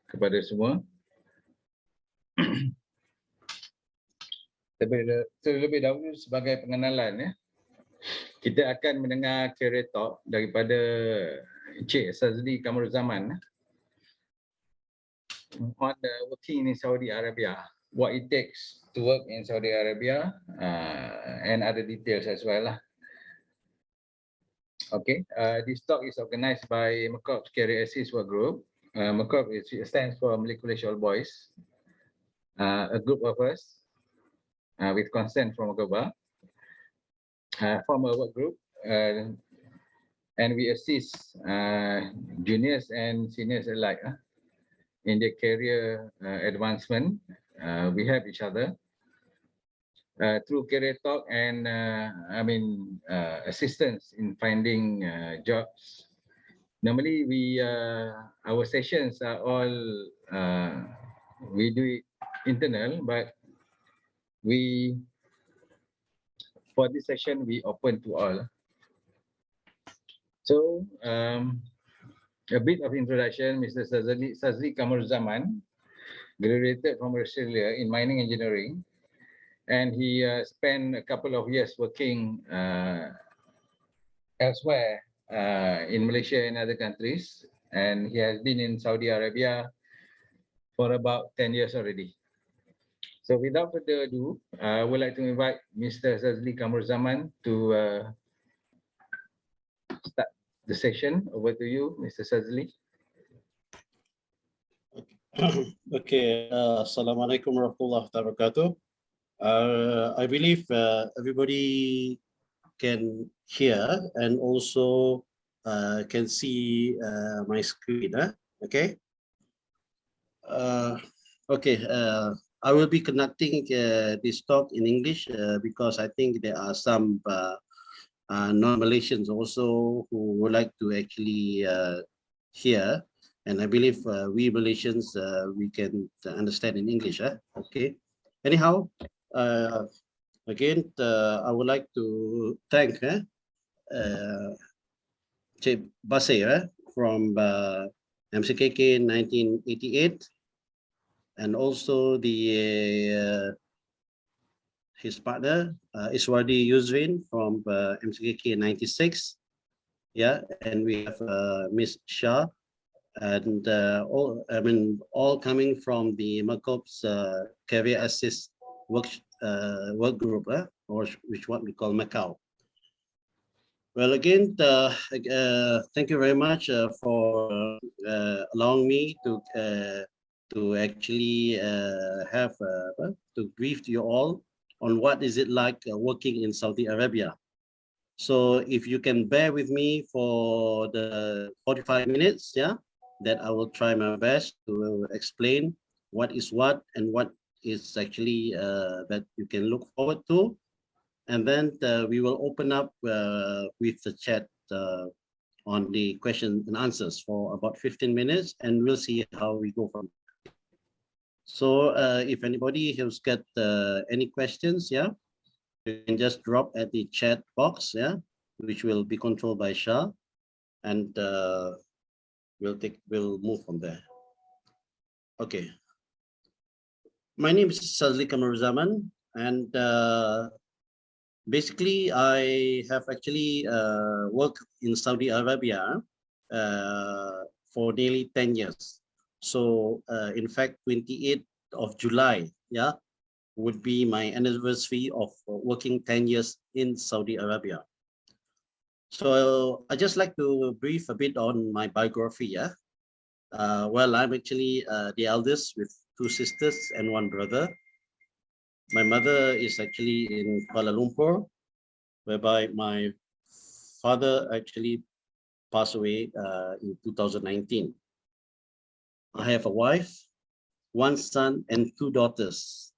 kepada semua. Terlebih dahulu sebagai pengenalan, ya, kita akan mendengar career talk daripada Encik Sazli Kamaruzzaman on working in Saudi Arabia, what it takes to work in Saudi Arabia, and other details as well lah. Okay, this talk is organized by McCobb's Career Assist Work Group. McCobb stands for Malaysia Boys, a group of us with consent from Agoba, form a work group, and we assist juniors and seniors alike in their career advancement. We help each other through career talk and assistance in finding jobs. Normally, our sessions are all we do it internal, but for this session we open to all. So a bit of introduction. Mr. Sazli Kamaruzzaman graduated from Australia in mining engineering, and he spent a couple of years working elsewhere in Malaysia and other countries, and he has been in Saudi Arabia for about 10 years already. So without further ado, I would like to invite Mr. Sazli Kamaruzzaman to start the session. Over to you, Mr. Sazli. Okay, Assalamualaikum warahmatullahi wabarakatuh. I believe everybody can hear and also can see my screen. Okay. I will be conducting this talk in English because I think there are some non-Malaysians also who would like to actually hear, and I believe we Malaysians we can understand in English. Okay. Anyhow, again, I would like to thank Cik Basir from MCKK 1988, and also his partner Iswardi Yuzrin from MCKK 96. Yeah, and we have Miss Shah, and all coming from the McCobb's Career Assist work group, or what we call Macau. Well, again, thank you very much for allowing me to actually to brief you all on what is it like working in Saudi Arabia. So if you can bear with me for the 45 minutes, yeah, that I will try my best to explain what is what and what is actually that you can look forward to. And then we will open up with the chat on the question and answers for about 15 minutes, and we'll see how we go from there. So if anybody has got any questions, yeah, you can just drop at the chat box, yeah, which will be controlled by Shah, and we'll move from there. Okay. My name is Sazli Kamaruzzaman, and basically I have actually worked in Saudi Arabia for nearly 10 years. So in fact, 28th of July, yeah, would be my anniversary of working 10 years in Saudi Arabia. So I just like to brief a bit on my biography. Yeah, well, I'm actually the eldest with 2 sisters and 1 brother. My mother is actually in Kuala Lumpur, whereby my father actually passed away in 2019. I have a wife, 1 son, and 2 daughters.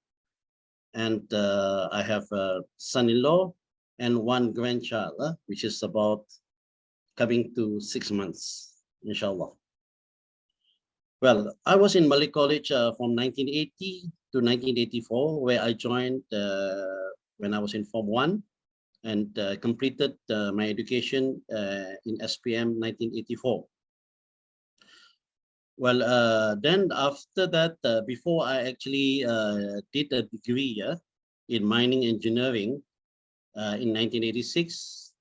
And I have a son-in-law and 1 grandchild, which is about coming to 6 months, inshallah. Well, I was in Malay College from 1980 to 1984, where I joined when I was in Form 1, and completed my education in SPM 1984. Well, then after that, before I actually did a degree in mining engineering in 1986,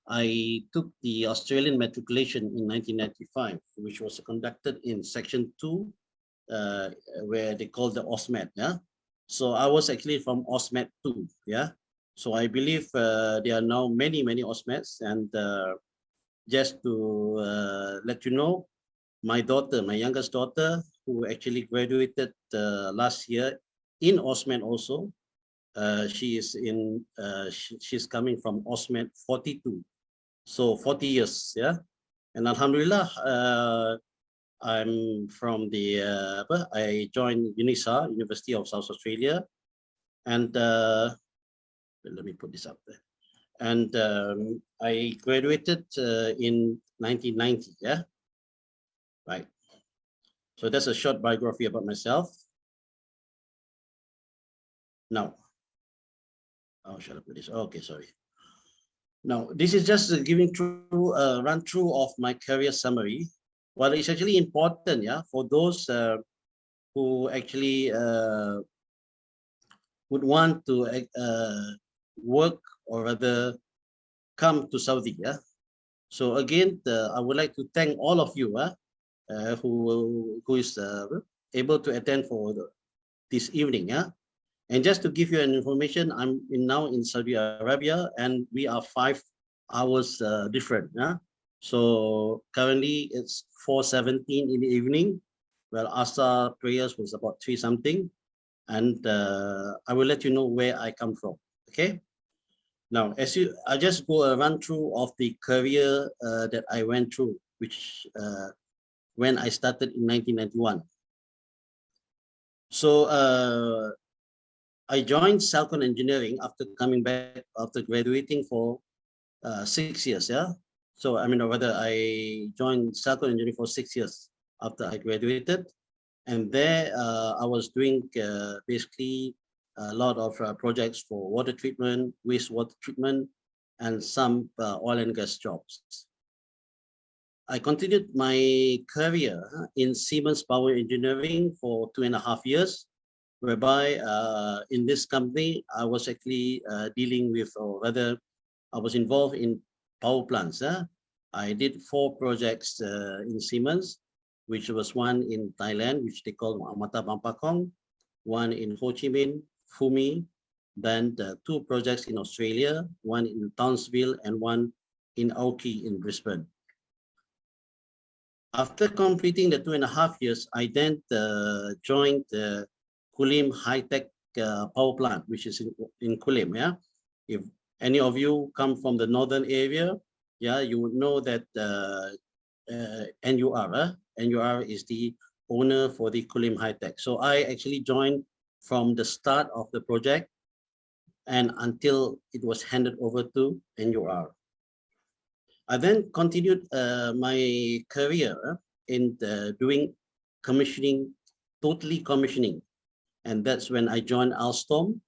I took the Australian matriculation in 1995, which was conducted in Section 2, where they call the OSMET. Yeah, so I was actually from OSMET 2. Yeah, so I believe there are now many OSMETs, and just to let you know, my daughter, my youngest daughter, who actually graduated last year in OSMET also. She is in. She's coming from OSMET 42, so 40 years. Yeah, and Alhamdulillah, I'm from the. I joined UNISA, University of South Australia, and let me put this up there. And I graduated in 1990. Yeah, right. So that's a short biography about myself. Now, how shall I put this? Okay, sorry. Now, this is just giving through a run through of my career summary. Well, it's actually important, yeah, for those who actually would want to work or rather come to Saudi, yeah. So again, I would like to thank all of you who is able to attend for this evening, yeah. And just to give you an information, I'm now in Saudi Arabia, and we are 5 hours different. Yeah? So currently it's 4:17 in the evening. Well, Asar prayers was about 3 something, and I will let you know where I come from. Okay. Now, I just go a run through of the career that I went through, which when I started in 1991. So I joined Salcon Engineering after coming back after graduating for 6 years. Yeah. So I mean, whether I joined Salcon Engineering for 6 years after I graduated, and there I was doing basically a lot of projects for water treatment, wastewater treatment, and some oil and gas jobs. I continued my career in Siemens Power Engineering for 2.5 years, whereby in this company, I was actually dealing with, or rather, I was involved in power plants. I did 4 projects in Siemens, which was one in Thailand, which they call Amata Pampakong, one in Ho Chi Minh, Phu, then 2 projects in Australia, one in Townsville and one in Auckland in Brisbane. After completing the 2.5 years, I then joined the Kulim High-Tech Power Plant, which is in Kulim. Yeah, if any of you come from the northern area, yeah, you would know that NUR is the owner for the Kulim High-Tech. So I actually joined from the start of the project and until it was handed over to NUR. I then continued my career in doing commissioning, totally commissioning. And that's when I joined Alstom.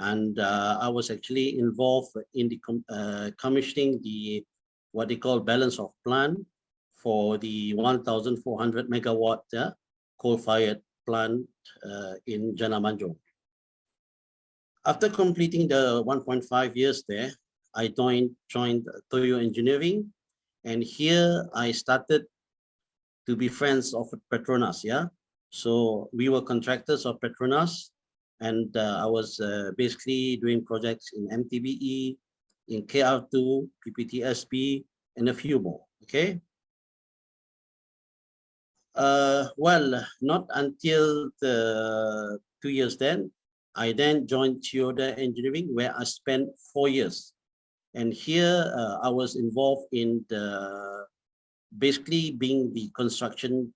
And I was actually involved in the commissioning what they call balance of plant for the 1,400 megawatt coal-fired plant in Jana Manjung. After completing the 1.5 years there, I joined Toyo Engineering, and here I started to be friends of Petronas. Yeah, so we were contractors of Petronas, and I was basically doing projects in MTBE, in KR2, PPTSP, and a few more. Okay. Well, not until the 2 years then, I then joined Chiyoda Engineering, where I spent 4 years. And here I was involved in basically being the construction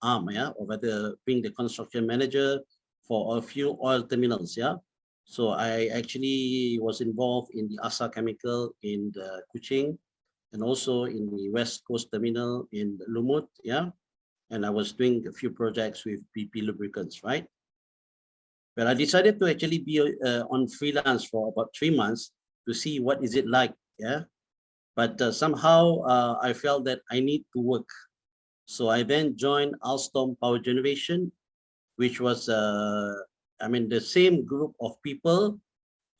arm, yeah, or rather being the construction manager for a few oil terminals, yeah. So I actually was involved in the Asa Chemical in the Kuching, and also in the West Coast Terminal in Lumut, yeah. And I was doing a few projects with BP Lubricants, right? But I decided to actually be on freelance for about 3 months to see what is it like, yeah. But somehow I felt that I need to work. So I then joined Alstom Power Generation, which was, I mean, the same group of people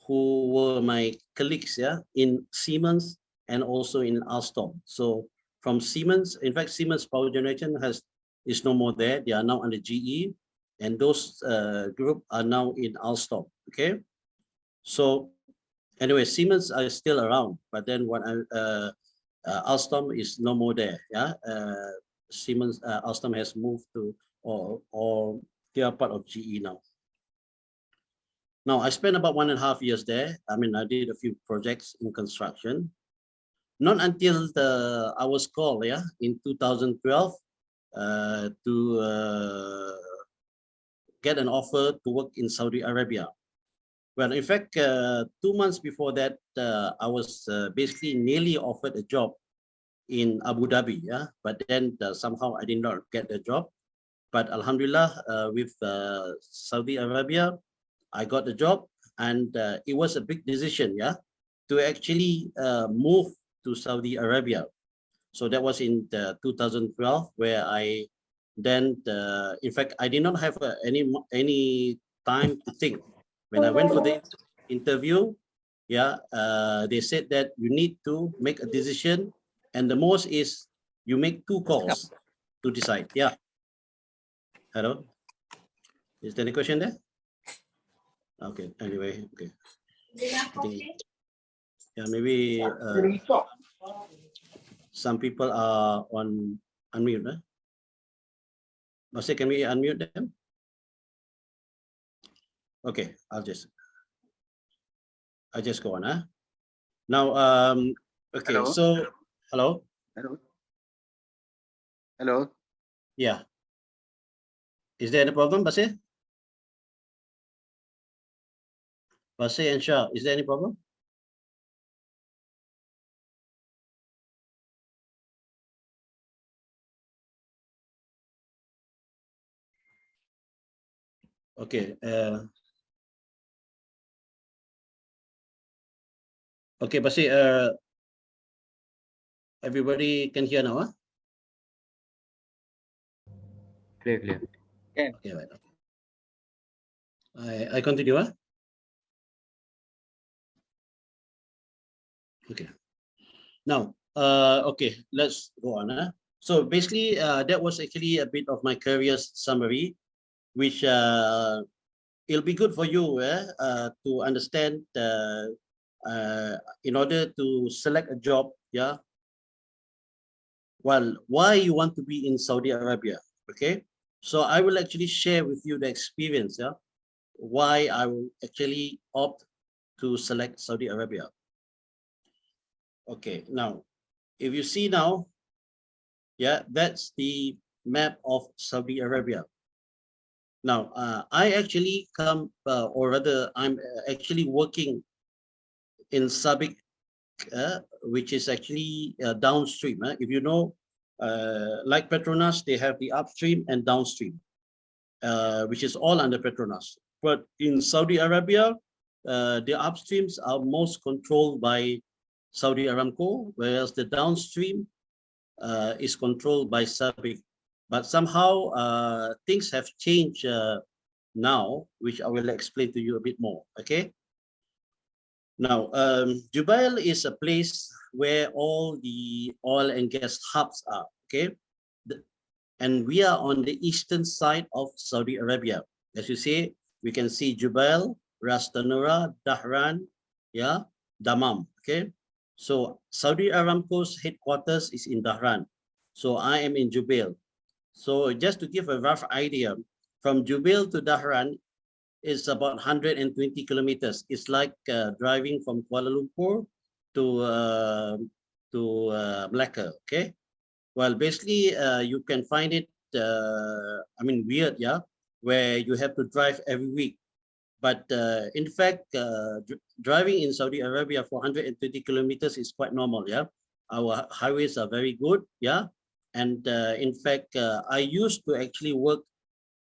who were my colleagues, yeah, in Siemens and also in Alstom. So from Siemens, in fact, Siemens Power Generation is no more there. They are now under GE, and those group are now in Alstom. Okay, so anyway, Siemens are still around, but then Alstom is no more there. Yeah, Siemens Alstom has moved to or they are part of GE now. Now, I spent about 1.5 years there. I mean, I did a few projects in construction. Not until I was called, yeah, in 2012 to get an offer to work in Saudi Arabia. Well, in fact, 2 months before that, I was basically nearly offered a job in Abu Dhabi, yeah, but then somehow I did not get the job. But Alhamdulillah, with Saudi Arabia, I got the job, and it was a big decision, yeah, to actually move to Saudi Arabia. So that was in 2012, where I then, in fact, I did not have any time to think. When I went for the interview, yeah, they said that you need to make a decision, and the most is you make 2 calls to decide. Yeah. Hello. Is there any question there? Okay. Anyway, okay. I think, yeah, maybe some people are on unmute. Huh? Masih, can we unmute them? Okay, I'll just go on. Huh? Now, okay, Hello. so hello. Hello. Hello. Yeah. Is there any problem, Basir? Basir and Shah, is there any problem? Okay. Okay, Basir, everybody can hear now, huh? Clear, clear. Can. Okay, right. I continue, huh? Okay. Now, okay, let's go on. Huh? So basically, that was actually a bit of my career summary, which it'll be good for you to understand in order to select a job, yeah. Well, why you want to be in Saudi Arabia, okay? So I will actually share with you the experience, yeah, why I will actually opt to select Saudi Arabia. Okay, now, if you see now, yeah, that's the map of Saudi Arabia. Now, I actually come, or rather, I'm actually working in Sabiq, which is actually downstream. If you know, like Petronas, they have the upstream and downstream, which is all under Petronas. But in Saudi Arabia, the upstreams are most controlled by Saudi Aramco, whereas the downstream is controlled by Sabiq. But somehow things have changed now, which I will explain to you a bit more. Okay. Now, Jubail is a place where all the oil and gas hubs are. Okay. And we are on the eastern side of Saudi Arabia. As you see, we can see Jubail, Ras Tanura, Dahran, yeah, Dammam. Okay. So Saudi Aramco's headquarters is in Dahran. So I am in Jubail. So just to give a rough idea, from Jubail to Dahran is about 120 kilometers. It's like driving from Kuala Lumpur to Malacca. Okay. Well, basically, you can find it. I mean, weird, yeah, where you have to drive every week. But in fact, driving in Saudi Arabia for 120 kilometers is quite normal. Yeah, our highways are very good. Yeah, and in fact, I used to actually work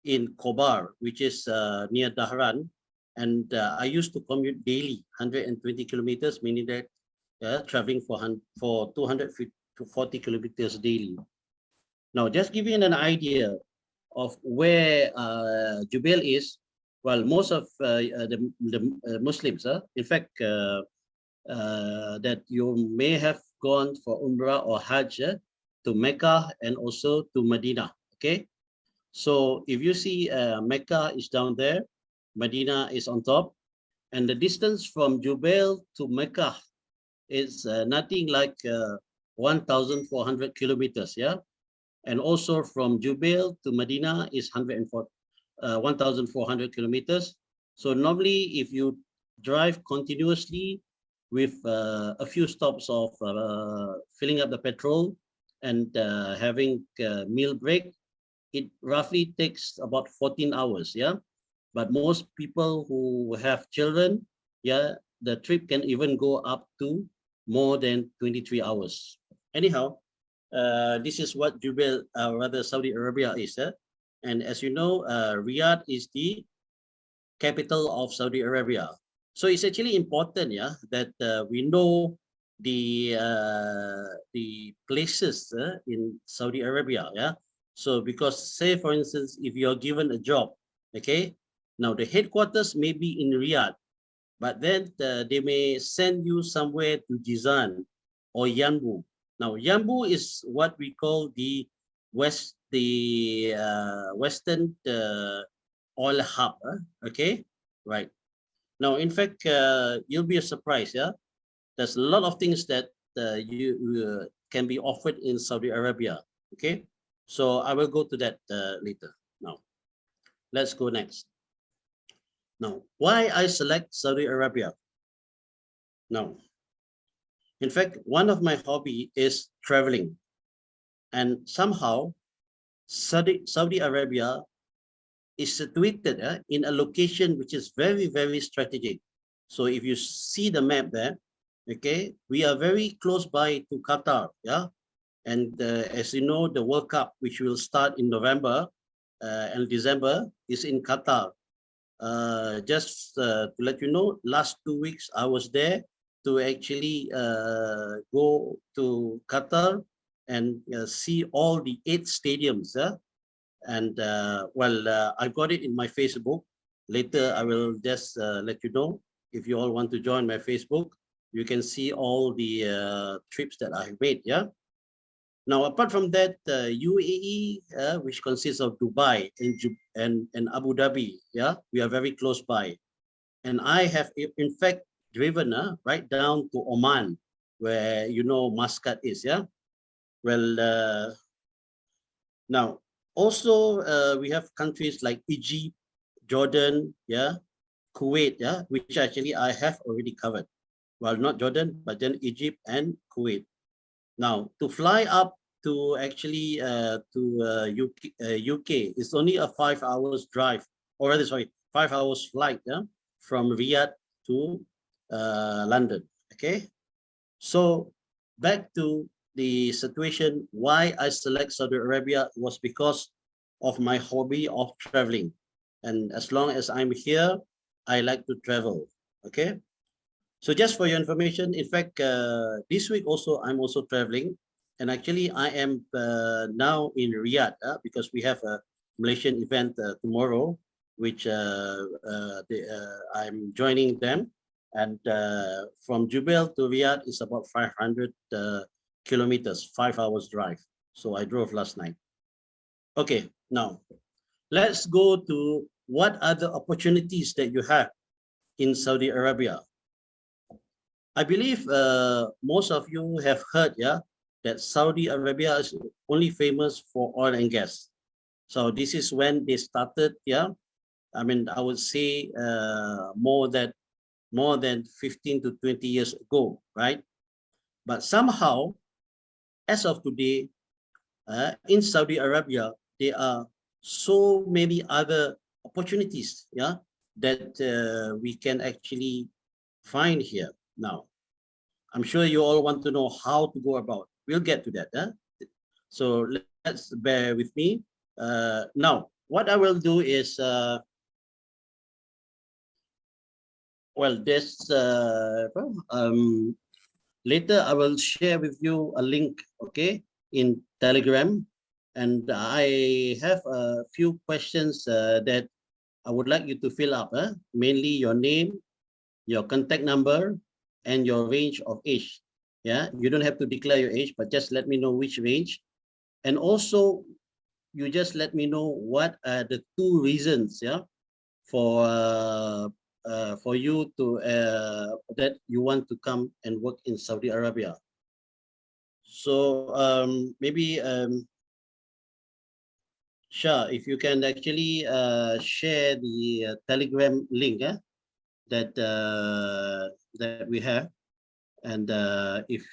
in Khobar, which is near Dahran, and I used to commute daily 120 kilometers, meaning that traveling for 240 kilometers daily. Now, just giving an idea of where Jubail is. Well, most of the Muslims, in fact, that you may have gone for Umrah or Hajj to Mecca and also to Medina. Okay, so if you see Mecca is down there, Medina is on top, and the distance from Jubail to Mecca is nothing like 1,400 kilometers. Yeah, and also from Jubail to Medina is 1,400 kilometers. So normally, if you drive continuously with a few stops of filling up the petrol and having a meal break, it roughly takes about 14 hours. Yeah, but most people who have children, yeah, the trip can even go up to more than 23 hours. Anyhow, this is what Jubail, rather Saudi Arabia is. And as you know, Riyadh is the capital of Saudi Arabia. So it's actually important, yeah, that we know the places in Saudi Arabia, yeah. So because say for instance, if you're given a job, okay, now the headquarters may be in Riyadh, but then they may send you somewhere to Jizan or Yanbu. Now Yanbu is what we call the western oil hub. Okay, right. Now, in fact, you'll be surprised. Yeah, there's a lot of things that you can be offered in Saudi Arabia. Okay, so I will go to that later. Now, let's go next. Now, why I select Saudi Arabia? Now, in fact, one of my hobby is traveling, and somehow Saudi Arabia is situated in a location which is very, very strategic. So if you see the map there, okay, we are very close by to Qatar, yeah. And as you know, the World Cup, which will start in November and December, is in Qatar. Just to let you know, last 2 weeks I was there to actually go to Qatar and see all the 8 stadiums. And I got it in my Facebook. Later, I will just let you know. If you all want to join my Facebook, you can see all the trips that I made. Yeah. Now, apart from that, UAE, which consists of Dubai and Abu Dhabi, yeah, we are very close by. And I have, in fact, driven right down to Oman, where you know Muscat is. Yeah. Well, now also we have countries like Egypt, Jordan, yeah, Kuwait, yeah, which actually I have already covered. Well, not Jordan, but then Egypt and Kuwait. Now, to fly up to actually UK, it's only a 5 hours drive, or rather, sorry, 5 hours flight, yeah, from Riyadh to London. Okay, so back to the situation why I select Saudi Arabia was because of my hobby of traveling. And as long as I'm here, I like to travel. Okay. So just for your information, in fact, this week also, I'm also traveling. And actually, I am now in Riyadh because we have a Malaysian event tomorrow, which I'm joining them. And from Jubail to Riyadh is about 500 kilometers, 5 hours drive. So I drove last night. Okay, now let's go to what are the opportunities that you have in Saudi Arabia. I believe most of you have heard, yeah, that Saudi Arabia is only famous for oil and gas. So this is when they started, yeah. I mean, I would say more than 15 to 20 years ago, right? But somehow, as of today, in Saudi Arabia, there are so many other opportunities, yeah, that we can actually find here now. I'm sure you all want to know how to go about. We'll get to that. So let's bear with me. Now, what I will do is, later I will share with you a link, okay, in Telegram. And I have a few questions that I would like you to fill up, mainly your name, your contact number, and your range of age. Yeah, you don't have to declare your age, but just let me know which range. And also, you just let me know what are the two reasons, yeah, for you to that you want to come and work in Saudi Arabia. So maybe Shah, if you can actually share the Telegram link that we have, and if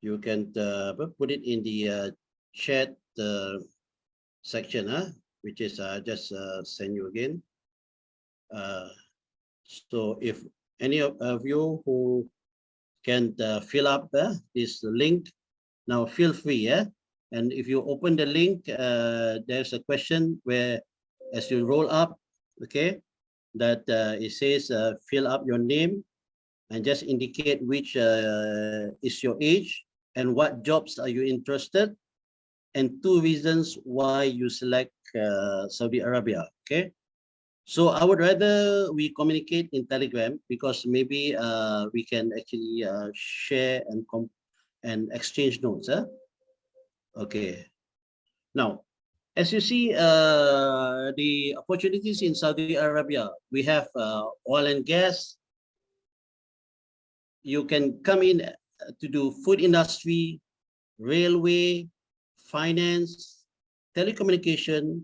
you can put it in the chat section, which is just send you again. So if any of you who can fill up this link, now feel free. And if you open the link, there's a question where, as you roll up, okay, that it says fill up your name and just indicate which is your age and what jobs are you interested, and two reasons why you select Saudi Arabia. Okay. So I would rather we communicate in Telegram, because maybe we can actually share and exchange notes. Okay. Now, as you see, the opportunities in Saudi Arabia, we have oil and gas. You can come in to do food industry, railway, finance, telecommunication.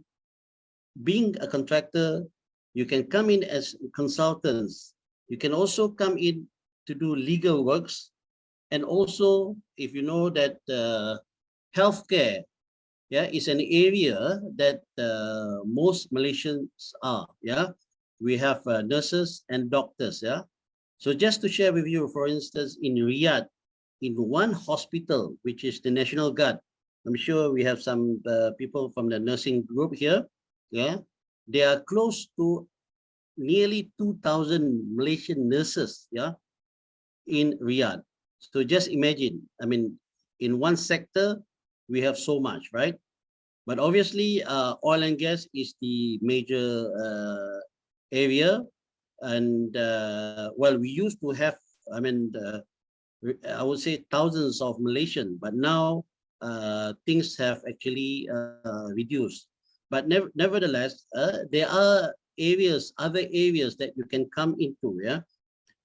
Being a contractor, you can come in as consultants. You can also come in to do legal works. And also, if you know that healthcare, yeah, is an area that most Malaysians are. Yeah, we have nurses and doctors. Yeah, so just to share with you, for instance, in Riyadh, in one hospital, which is the National Guard, I'm sure we have some people from the nursing group here. Yeah, they are close to nearly 2,000 Malaysian nurses. Yeah, in Riyadh. So just imagine, I mean, in one sector, we have so much, right? But obviously, oil and gas is the major area. And well, we used to have, I mean, I would say thousands of Malaysian, but now things have actually reduced. But nevertheless, there are areas, other areas that you can come into, yeah.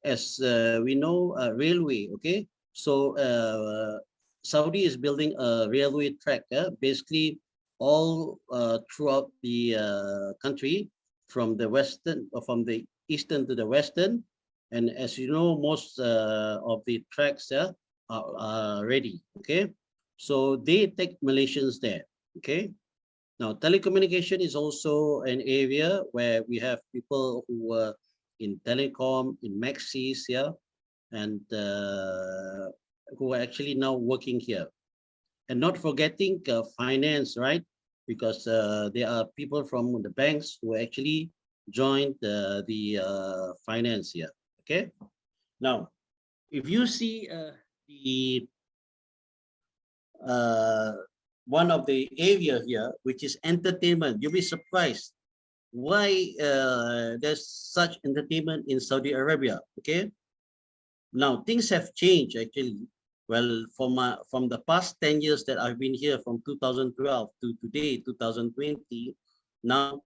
As we know, railway, okay? So Saudi is building a railway track, basically all throughout the country, from the from the eastern to the western. And as you know, most of the tracks are ready, okay? So they take Malaysians there, okay? Now, telecommunication is also an area where we have people who are in telecom, in Maxis, yeah, and who are actually now working here. And not forgetting finance, right? Because there are people from the banks who actually joined the finance here, okay? Now, if you see the uh, one of the area here, which is entertainment, you'll be surprised why there's such entertainment in Saudi Arabia. Okay, now things have changed actually. Well, from the past 10 years that I've been here, from 2012 to today, 2020, now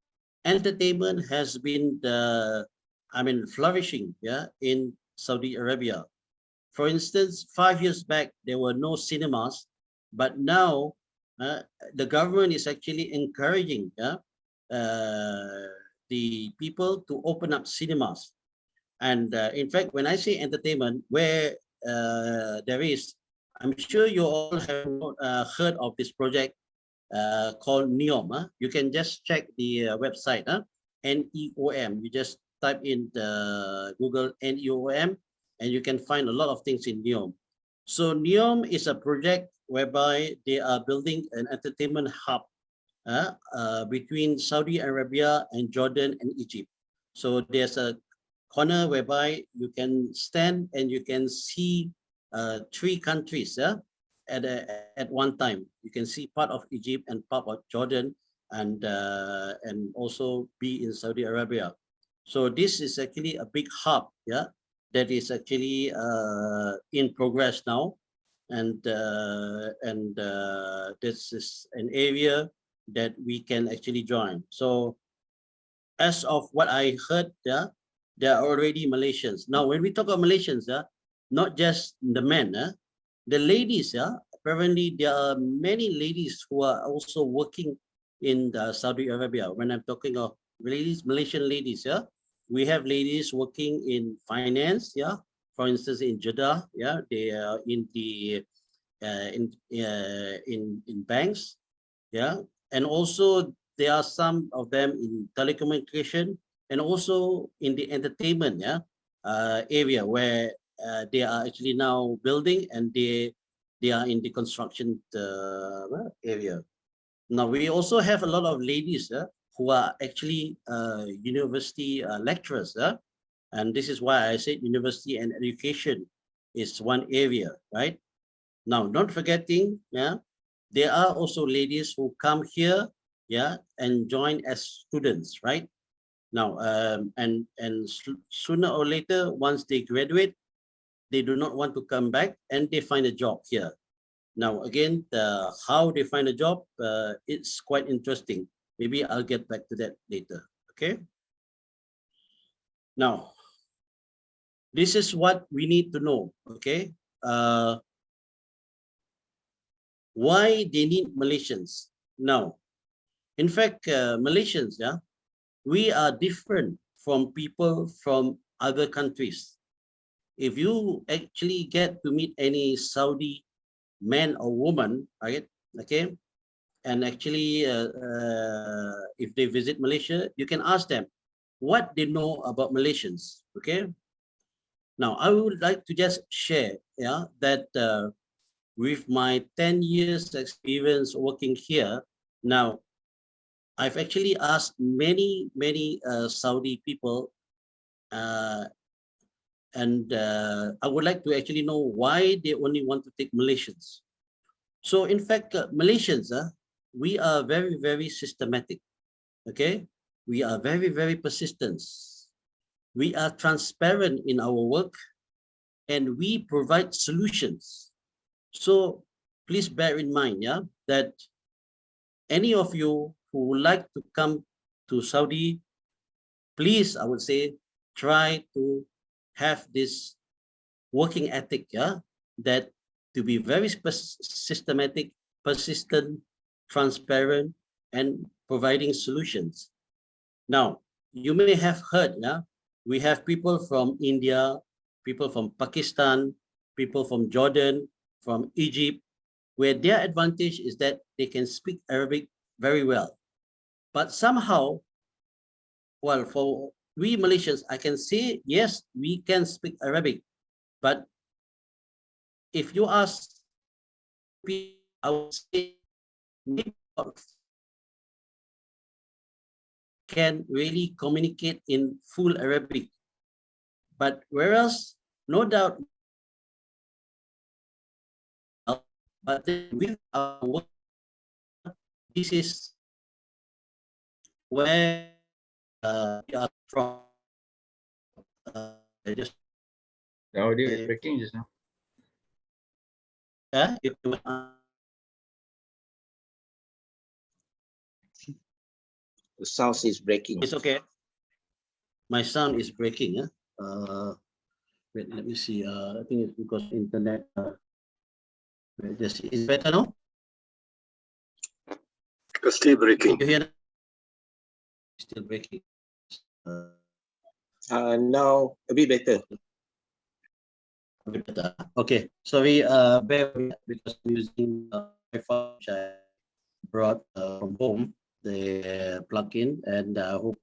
entertainment has been I mean, flourishing, yeah, in Saudi Arabia. For instance, 5 years back, there were no cinemas, but now uh, the government is actually encouraging the people to open up cinemas. And in fact, when I say entertainment, where there is, I'm sure you all have heard of this project called NEOM. You can just check the website, NEOM. You just type in the Google NEOM, and you can find a lot of things in NEOM. So NEOM is a project whereby they are building an entertainment hub between Saudi Arabia and Jordan and Egypt. So there's a corner whereby you can stand and you can see three countries, at one time. You can see part of Egypt and part of Jordan, and also be in Saudi Arabia. So this is actually a big hub, yeah, that is actually in progress now, and this is an area that we can actually join. So as of what I heard, yeah, there are already Malaysians. Now, when we talk about Malaysians, yeah, not just the men, the ladies, yeah, apparently there are many ladies who are also working in Saudi Arabia. When I'm talking of ladies, Malaysian ladies, yeah, we have ladies working in finance, yeah. For instance, in Jeddah, yeah, they are in the in banks, yeah, and also there are some of them in telecommunication and also in the entertainment, yeah, area where they are actually now building, and they are in the construction area. Now we also have a lot of ladies who are actually university lecturers, and this is why I said university and education is one area, right? Now, not forgetting, yeah, there are also ladies who come here, yeah, and join as students, right? Now, sooner or later, once they graduate, they do not want to come back and they find a job here. Now, again, how they find a job, it's quite interesting. Maybe I'll get back to that later, okay? Now, this is what we need to know, okay? Why they need Malaysians? Now, in fact, Malaysians, yeah, we are different from people from other countries. If you actually get to meet any Saudi man or woman, right, okay, and actually if they visit Malaysia, you can ask them what they know about Malaysians, okay? Now, I would like to just share, yeah, that with my 10 years experience working here, now, I've actually asked many Saudi people, and I would like to actually know why they only want to take Malaysians. So in fact, Malaysians, we are very systematic, okay? We are very persistent. We are transparent in our work, and we provide solutions. So please bear in mind, yeah, that any of you who would like to come to Saudi, please, I would say, try to have this working ethic, yeah, that to be very systematic, persistent, transparent, and providing solutions. Now, you may have heard, yeah, we have people from India, people from Pakistan, people from Jordan, from Egypt, where their advantage is that they can speak Arabic very well. But somehow, well, for we Malaysians, I can say, yes, we can speak Arabic. But if you ask people, I would say maybe can really communicate in full Arabic. But whereas, no doubt, but then with our work, this is where we are from. Just The audio is breaking just now. if The sound is breaking. it's okay. My sound is breaking. Wait, let me see. I think it's because internet. Just is better now. It's still breaking. You hear that? Still breaking. Now a bit better. A bit better. Okay. Sorry. Bear with me because I'm using Wi-Fi which I brought from home. The plug-in, and I hope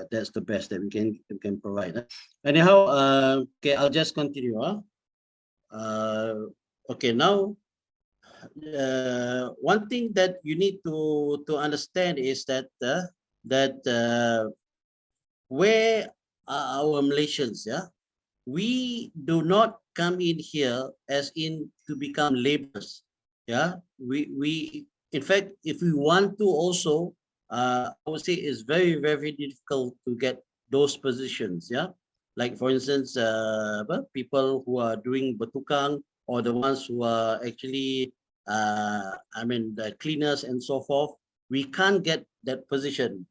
that's the best that we can provide. Anyhow, okay, I'll just continue. Okay, now one thing that you need to understand is that where are our Malaysians? Yeah, we do not come in here as in to become laborers. Yeah, we in fact, if we want to also, I would say it's very difficult to get those positions. Yeah, like for instance, people who are doing batukang, or the ones who are actually, I mean, the cleaners and so forth. We can't get that position.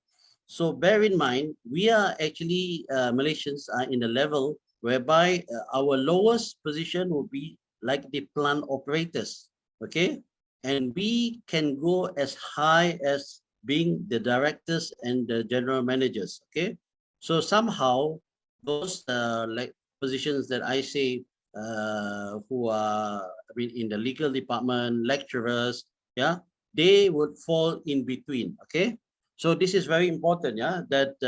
So bear in mind, we are actually, Malaysians are in the level whereby our lowest position will be like the plant operators. Okay, and we can go as high as being the directors and the general managers. Okay, so somehow those like positions that I say, who are, I mean, in the legal department, lecturers, yeah, they would fall in between. Okay, so this is very important. Yeah, that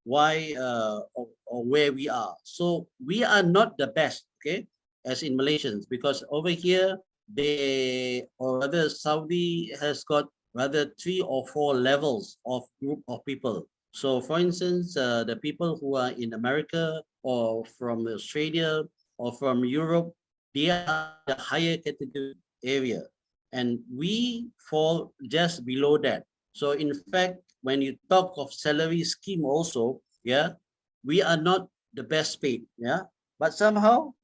why, or where we are. So we are not the best. Okay, as in Malaysians, because over here they, or rather Saudi has got rather 3 or 4 levels of group of people. So for instance, the people who are in America or from Australia or from Europe, they are the higher category area, and we fall just below that. So in fact, when you talk of salary scheme also, yeah, we are not the best paid. Yeah, but somehow,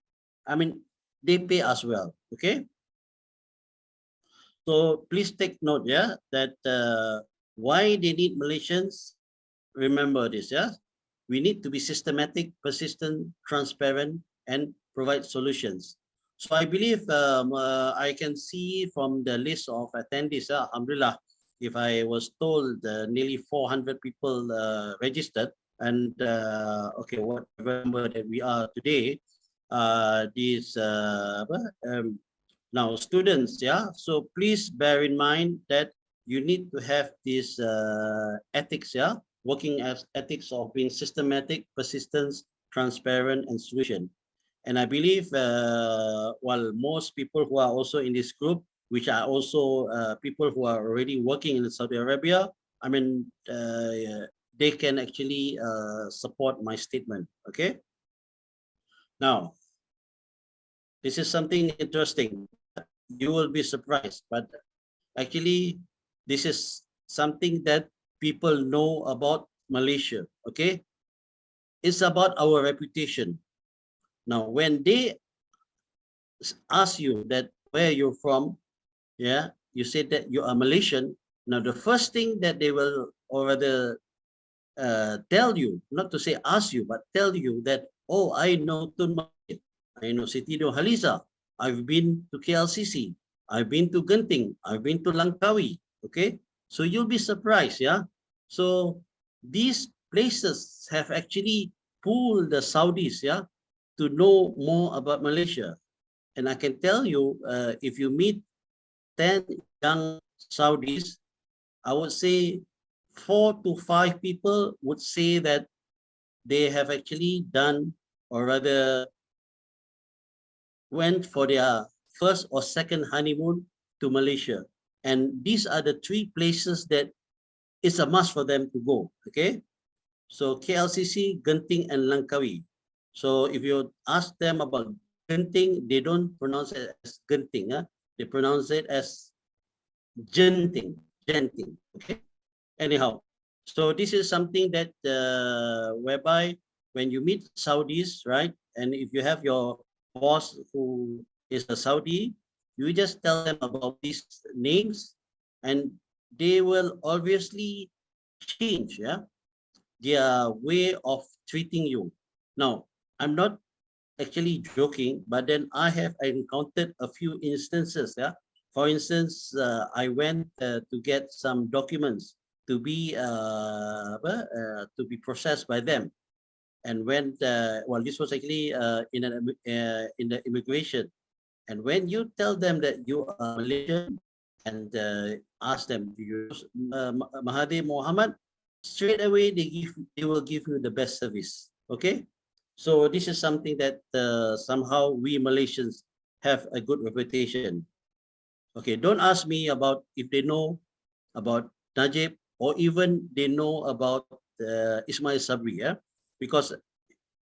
I mean, they pay us well. Okay, so please take note, yeah, that why they need Malaysians. Remember this, yeah. We need to be systematic, persistent, transparent, and provide solutions. So I believe, I can see from the list of attendees, Alhamdulillah, if I was told nearly 400 people registered, and okay, whatever number that we are today, these now students, yeah. So please bear in mind that you need to have this ethics, yeah, working as ethics of being systematic, persistence, transparent, and solution. And I believe, while most people who are also in this group, which are also people who are already working in Saudi Arabia, I mean, they can actually support my statement. Okay. Now, this is something interesting. You will be surprised, but actually, this is something that people know about Malaysia. Okay. It's about our reputation. Now, when they ask you that where you're from, yeah, you say that you are Malaysian. Now, the first thing that they will, or rather, tell you, not to say ask you, but tell you that, oh, I know Tun Masjid, I know Siti Nurhaliza, I've been to KLCC, I've been to Genting, I've been to Langkawi. Okay, so you'll be surprised, yeah. So these places have actually pulled the Saudis, yeah, to know more about Malaysia. And I can tell you, if you meet 10 young Saudis, I would say 4 to 5 people would say that they have actually done, or rather went for their first or second honeymoon to Malaysia. And these are the 3 places that it's a must for them to go. Okay. So KLCC, Genting, and Langkawi. So if you ask them about Genting, they don't pronounce it as Genting. They pronounce it as Genting. Genting. Okay. Anyhow, so this is something that whereby when you meet Saudis, right, and if you have your boss who is a Saudi, you just tell them about these names, and they will obviously change, yeah, their way of treating you. Now, I'm not actually joking, but then I have encountered a few instances. Yeah, for instance, I went to get some documents to be processed by them, and when well, this was actually in the immigration. And when you tell them that you are Malaysian and ask them, do you Mahathir Mohamad? Straight away, they will give you the best service. Okay, so this is something that somehow we Malaysians have a good reputation. Okay, don't ask me about if they know about Najib, or even they know about Ismail Sabri, yeah, because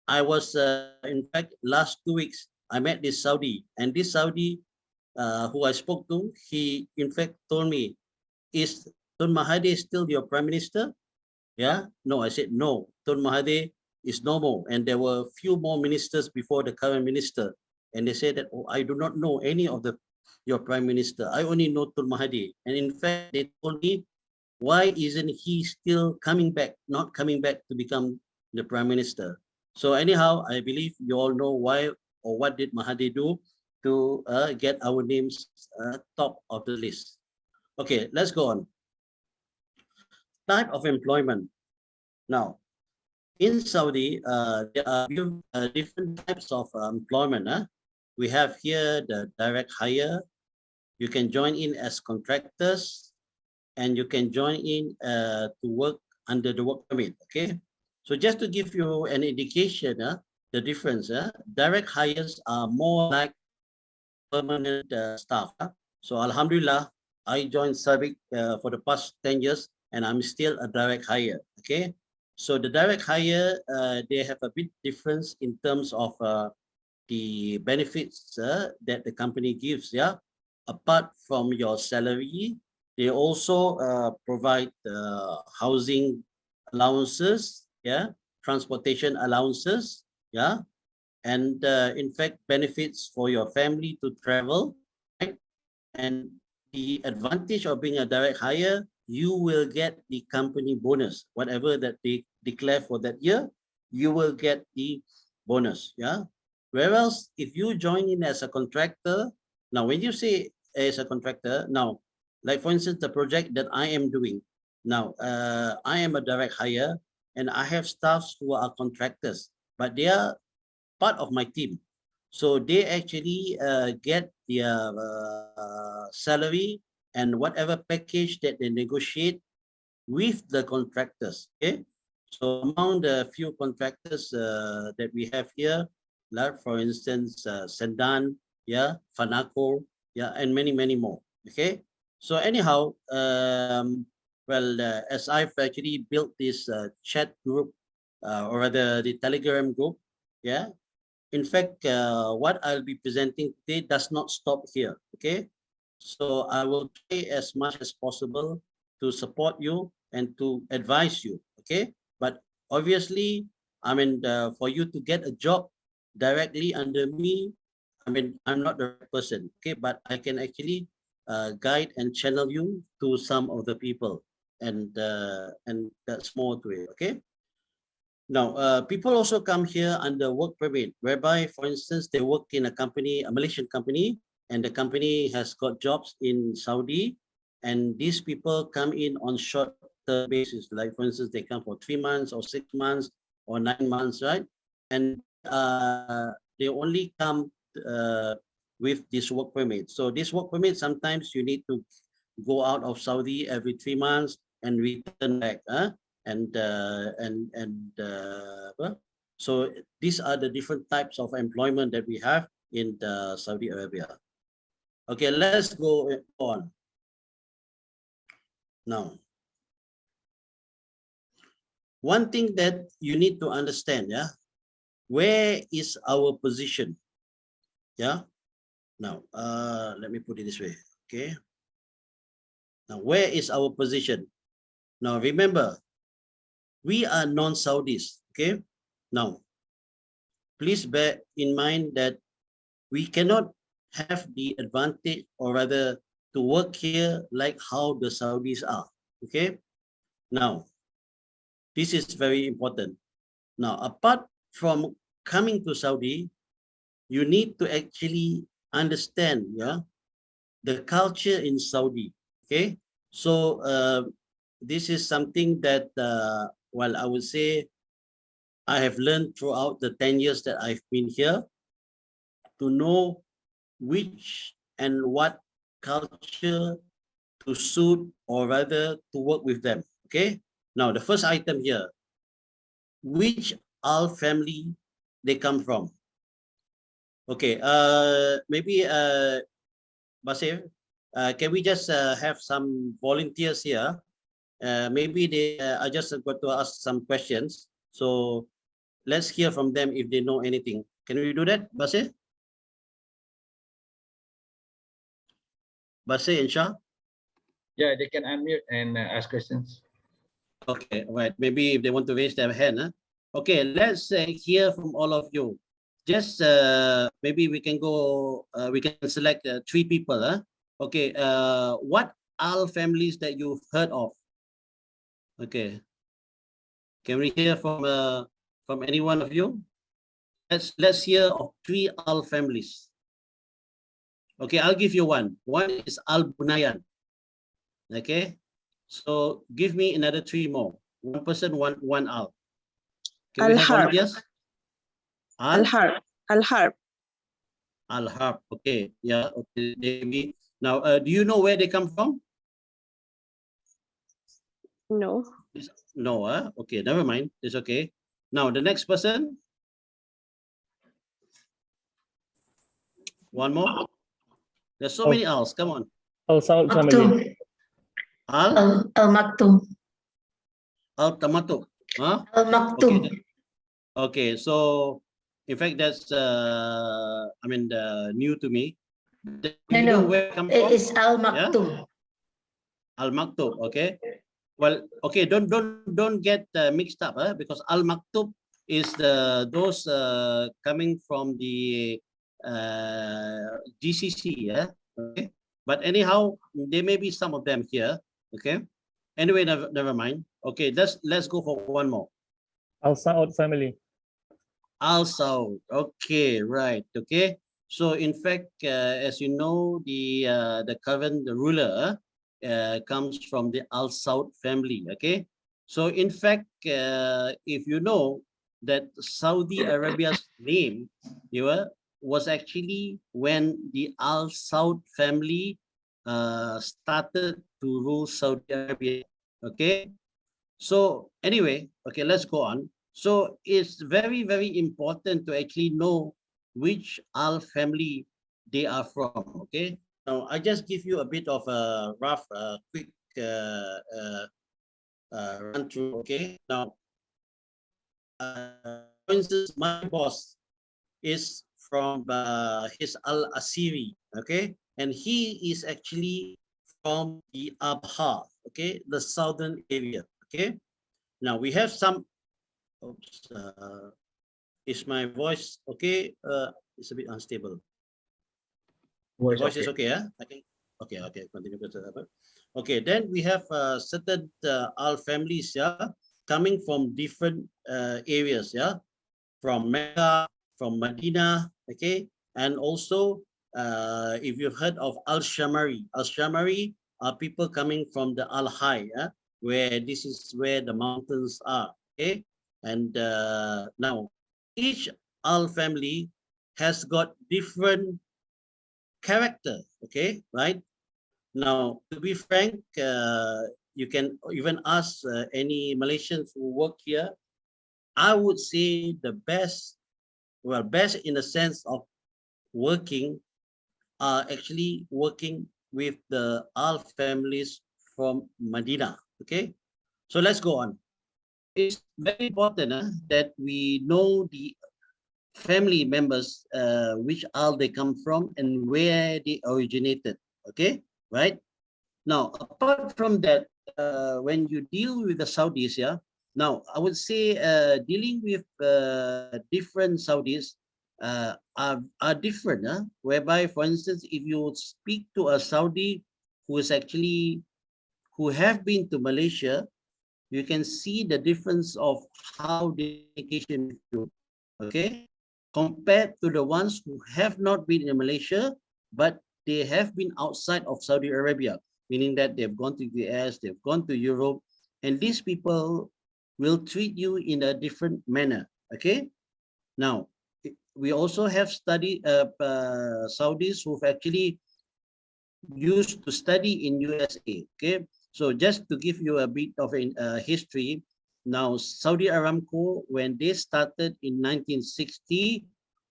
I was in fact last 2 weeks I met this Saudi, and this Saudi who I spoke to, he in fact told me, is Tun Mahathir still your prime minister? Yeah, no, I said, no, Tun Mahathir is no more. And there were a few more ministers before the current minister. And they said that, oh, I do not know any of your prime minister. I only know Tun Mahathir. And in fact, they told me, why isn't he still coming back, not coming back to become the prime minister? So anyhow, I believe you all know why or what did Mahathir do to get our names top of the list. Okay, let's go on. Type of employment. Now, in Saudi, there are different types of employment. We have here the direct hire. You can join in as contractors, and you can join in to work under the work permit. Okay, so just to give you an indication, the difference. Direct hires are more like permanent staff. So Alhamdulillah, I joined Sabic for the past 10 years, and I'm still a direct hire. Okay, so the direct hire, they have a bit difference in terms of the benefits that the company gives. Yeah, apart from your salary, they also provide housing allowances. Yeah, transportation allowances. Yeah, and in fact benefits for your family to travel, right? And the advantage of being a direct hire, you will get the company bonus, whatever that they declare for that year, you will get the bonus. Yeah, whereas if you join in as a contractor, now when you say as a contractor, now like for instance the project that I am doing now, I am a direct hire and I have staffs who are contractors, but they are part of my team. So they actually get their salary and whatever package that they negotiate with the contractors. Okay, so among the few contractors that we have here, like for instance, Sendan, yeah, Fanaco, yeah, and many more. Okay, so anyhow, well, as I've actually built this chat group, or rather the Telegram group, yeah. In fact, what I'll be presenting today does not stop here. Okay, so I will try as much as possible to support you and to advise you. Okay, but obviously, I mean, for you to get a job directly under me, I mean, I'm not the right person. Okay, but I can actually guide and channel you to some of the people, and that's more to it. Okay. Now, people also come here under work permit, whereby, for instance, they work in a company, a Malaysian company, and the company has got jobs in Saudi, and these people come in on short-term basis. Like, for instance, they come for 3 months or 6 months or 9 months, right? And they only come with this work permit. So this work permit, sometimes you need to go out of Saudi every 3 months and return back. So these are the different types of employment that we have in Saudi Arabia. Okay, let's go on. Now, one thing that you need to understand, yeah, where is our position? Yeah. Now, let me put it this way. Okay. Now, where is our position? Now, remember, we are non-Saudis. Okay. Now, please bear in mind that we cannot have the advantage, or rather to work here like how the Saudis are. Okay. Now, this is very important. Now, apart from coming to Saudi, you need to actually understand, yeah, the culture in Saudi. Okay. So this is something that, well, I would say I have learned throughout the 10 years that I've been here, to know which and what culture to suit, or rather to work with them. Okay. Now, the first item here, which Al family they come from. Okay. Maybe Basir, can we just have some volunteers here? Maybe they are just going to ask some questions. So let's hear from them if they know anything. Can we do that, Basir? Basir and Shah? Yeah, they can unmute and ask questions. Okay, all right. Maybe if they want to raise their hand. Okay, let's hear from all of you. Just maybe we can go, we can select 3 people. Okay, what AL families that you've heard of? Okay, can we hear from any one of you? Let's hear of 3 AL families. Okay, I'll give you one. One is Al Bunayan. Okay, so give me another 3 more. One person, one Al. Can we have Al-Harb. volunteers? Al-Harb. Al-Harb. Al-Harb. Okay, yeah. Okay, maybe. Now, do you know where they come from? No. No. Okay, never mind. It's okay. Now, the next person. One more. There's so many Al's. Come on. Al-Saud family. Al-Maktoum. Al-Tamatuk. Huh? Al-Maktoum. Okay. Okay. So, in fact, that's I mean, new to me. Do you know where it comes from? It's Al-Maktoum. Al-Maktub. Okay. Well, okay. Don't get mixed up, because Al-Maktub is those coming from the GCC. Yeah. Okay. But anyhow, there may be some of them here. Okay. Anyway, never mind. Okay. Let's go for one more. Al-Saud family. Al-Saud. Okay. Right. Okay. So in fact, as you know, the current ruler comes from the Al-Saud family. Okay. So in fact, if you know that Saudi Arabia's name, was actually when the Al-Saud family started to rule Saudi Arabia. Okay. So anyway, okay, let's go on. So it's very, very important to actually know which Al family they are from. Okay. Now I just give you a bit of a rough, quick run through. Okay. Now, for instance, my boss is from his Al Asiri. Okay, and he is actually from the Abha. Okay, the southern area. Okay. Now we have some. Oops, is my voice okay? It's a bit unstable. The voice is okay, yeah? I think. Okay, continue. Okay, then we have certain Al families, yeah, coming from different areas, yeah, from Mecca, from Medina, okay, and also if you've heard of Al-Shamari are people coming from the Al-Hai, yeah, where this is where the mountains are, okay, and now each Al family has got different character, okay, right? Now, to be frank, you can even ask any Malaysians who work here. I would say the best, well, best in the sense of working are actually working with the Al families from Medina, okay? So let's go on. It's very important that we know the family members, which Al they come from and where they originated, okay? Right? Now, apart from that, when you deal with the Saudis, yeah, now I would say dealing with different Saudis are different, whereby, for instance, if you speak to a Saudi who have been to Malaysia, you can see the difference of how they communication with you, okay, compared to the ones who have not been in Malaysia, but they have been outside of Saudi Arabia, meaning that they've gone to US, they've gone to Europe, and these people will treat you in a different manner, okay? Now, we also have Saudis who've actually used to study in USA, okay? So just to give you a bit of a history, now Saudi Aramco, when they started in 1960,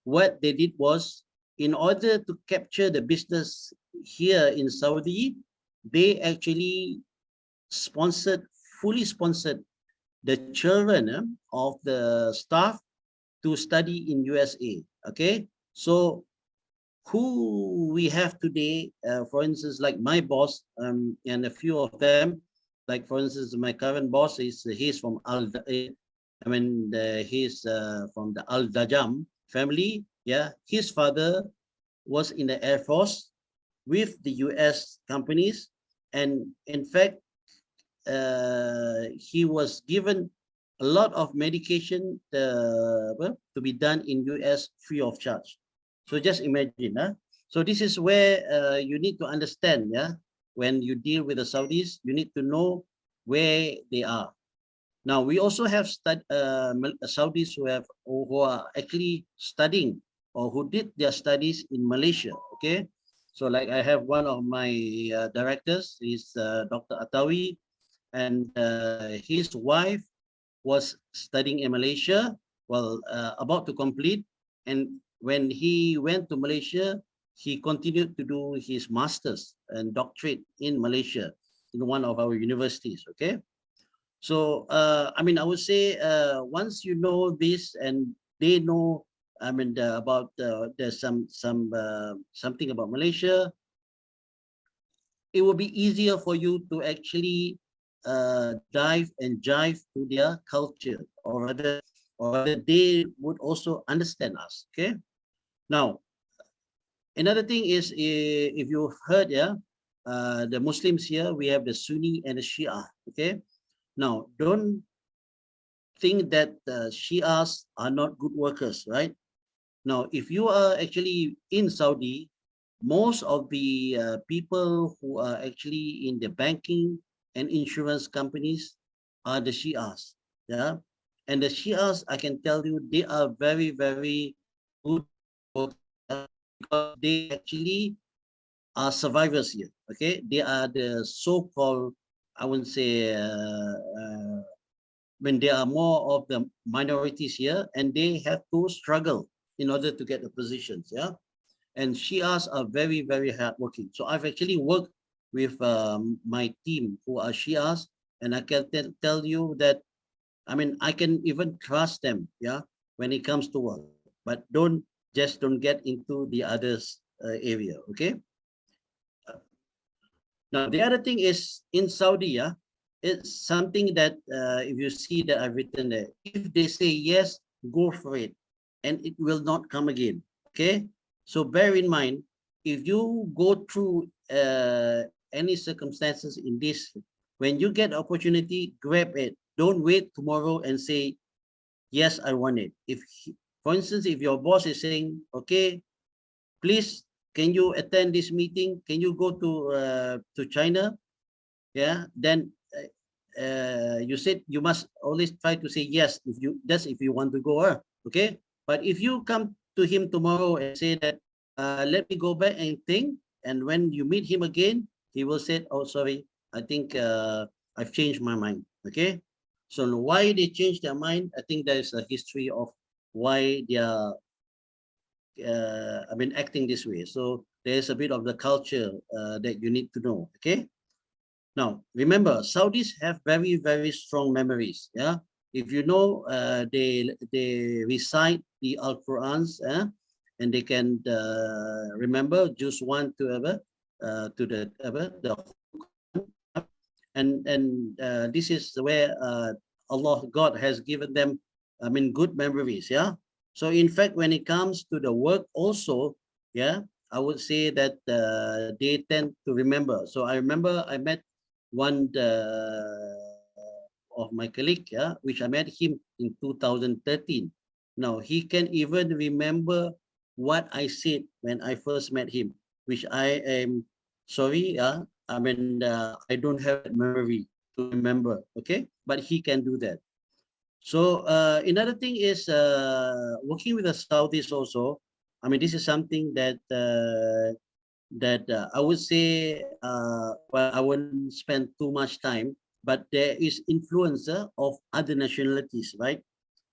what they did was, in order to capture the business here in Saudi, they actually fully sponsored the children of the staff to study in USA, okay? So who we have today, for instance, like my boss, and a few of them, like for instance, my current boss he's from he's from the Al Dajam family. Yeah, his father was in the Air Force with the US companies, and in fact, he was given a lot of medication to be done in US free of charge. So just imagine, huh? So this is where you need to understand, yeah. When you deal with the Saudis, you need to know where they are. Now we also have Saudis who are actually studying or who did their studies in Malaysia. Okay, so like I have one of my directors is Dr. Atawi, and his wife was studying in Malaysia, well, about to complete. And when he went to Malaysia, he continued to do his master's and doctorate in Malaysia in one of our universities. Okay, so I would say once you know this and they know, about there's something about Malaysia, it will be easier for you to actually dive and jive to their culture, or rather they would also understand us. Okay, now another thing is, if you heard, yeah, the Muslims here, we have the Sunni and the Shia. Okay, now don't think that Shias are not good workers, right? Now if you are actually in Saudi, most of the people who are actually in the banking and insurance companies are the Shias. Yeah, and the Shias, I can tell you, they are very, very good workers, because they actually are survivors here. Okay, they are the so-called, I wouldn't say, when there are more of the minorities here, and they have to struggle in order to get the positions. Yeah, and Shias are very, very hardworking. So I've actually worked with my team who are Shias, and I can tell you that, I can even trust them, yeah, when it comes to work. But don't get into the others area. Okay. Now the other thing is in Saudi, yeah, it's something that if you see that I've written there, if they say yes, go for it, and it will not come again. Okay, so bear in mind, if you go through any circumstances in this, when you get opportunity, grab it. Don't wait tomorrow and say, yes, I want it. For instance, if your boss is saying, okay, please, can you attend this meeting? Can you go to China? Yeah, then you said you must always try to say yes if you want to go. Okay, but if you come to him tomorrow and say that, let me go back and think, and when you meet him again, he will say, oh, sorry, I think I've changed my mind. Okay, so why they changed their mind, I think there is a history of why they are acting this way. So there's a bit of the culture that you need to know. Okay, now remember, Saudis have very, very strong memories. Yeah, if you know, they recite the Al Qurans, and they can remember just one to the and this is where Allah, God, has given them, good memories. Yeah, so in fact, when it comes to the work also, yeah, I would say that they tend to remember. So I remember I met one of my colleague, yeah, which I met him in 2013. Now he can even remember what I said when I first met him, which I am sorry, I don't have that memory to remember. Okay, but he can do that. So another thing is working with the Saudis also. This is something that I would say, well, I wouldn't spend too much time, but there is influence of other nationalities, right?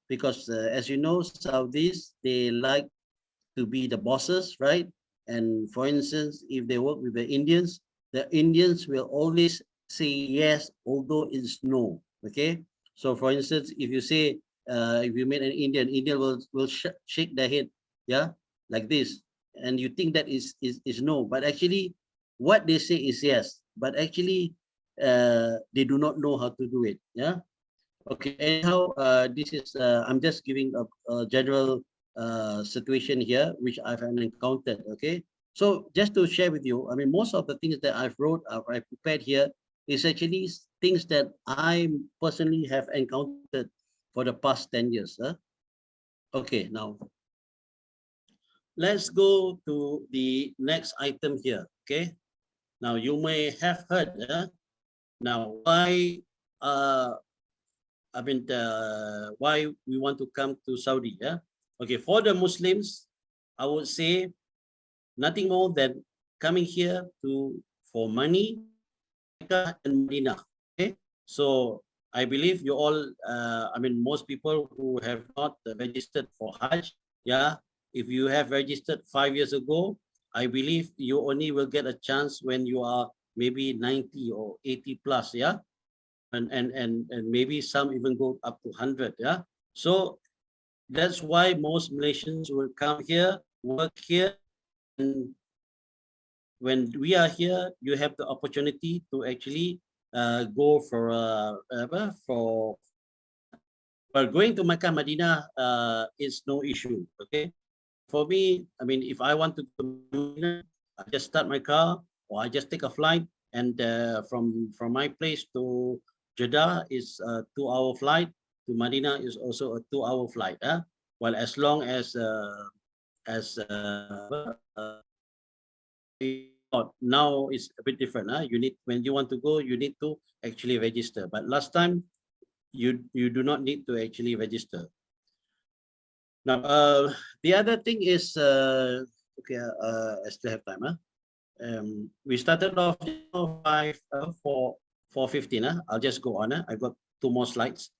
Because as you know, Saudis, they like to be the bosses, right? And for instance, if they work with the Indians will always say yes, although it's no. Okay. So for instance, if you say, if you meet an Indian will shake their head, yeah, like this. and you think that is no, but actually what they say is yes, but actually they do not know how to do it. Yeah. Okay. Anyhow, this is I'm just giving a general situation here which I've encountered. Okay. So just to share with you, I mean, most of the things that I prepared here is actually things that I personally have encountered for the past 10 years. Okay, now let's go to the next item here. Okay, now you may have heard now why why we want to come to Saudi. Okay, for the Muslims, I would say nothing more than coming here for money, Mecca and Medina. Okay, so I believe you all, I mean, most people who have not registered for Hajj, yeah, if you have registered 5 years ago, I believe you only will get a chance when you are maybe 90 or 80 plus, yeah, and maybe some even go up to 100, yeah. So that's why most Malaysians will come here, work here, and when we are here, you have the opportunity to actually go for well, going to Makkah, Medina is no issue. Okay, for me, I mean, if I want to go to Medina, I just start my car or I just take a flight, and from my place to Jeddah is a 2-hour flight. To Medina is also a 2-hour flight. Well, as long as now it's a bit different. You need, when you want to go, you need to actually register. But last time, you do not need to actually register. Now, the other thing is, okay, I still have time. We started off 4:15. I'll just go on. I've got 2 more slides.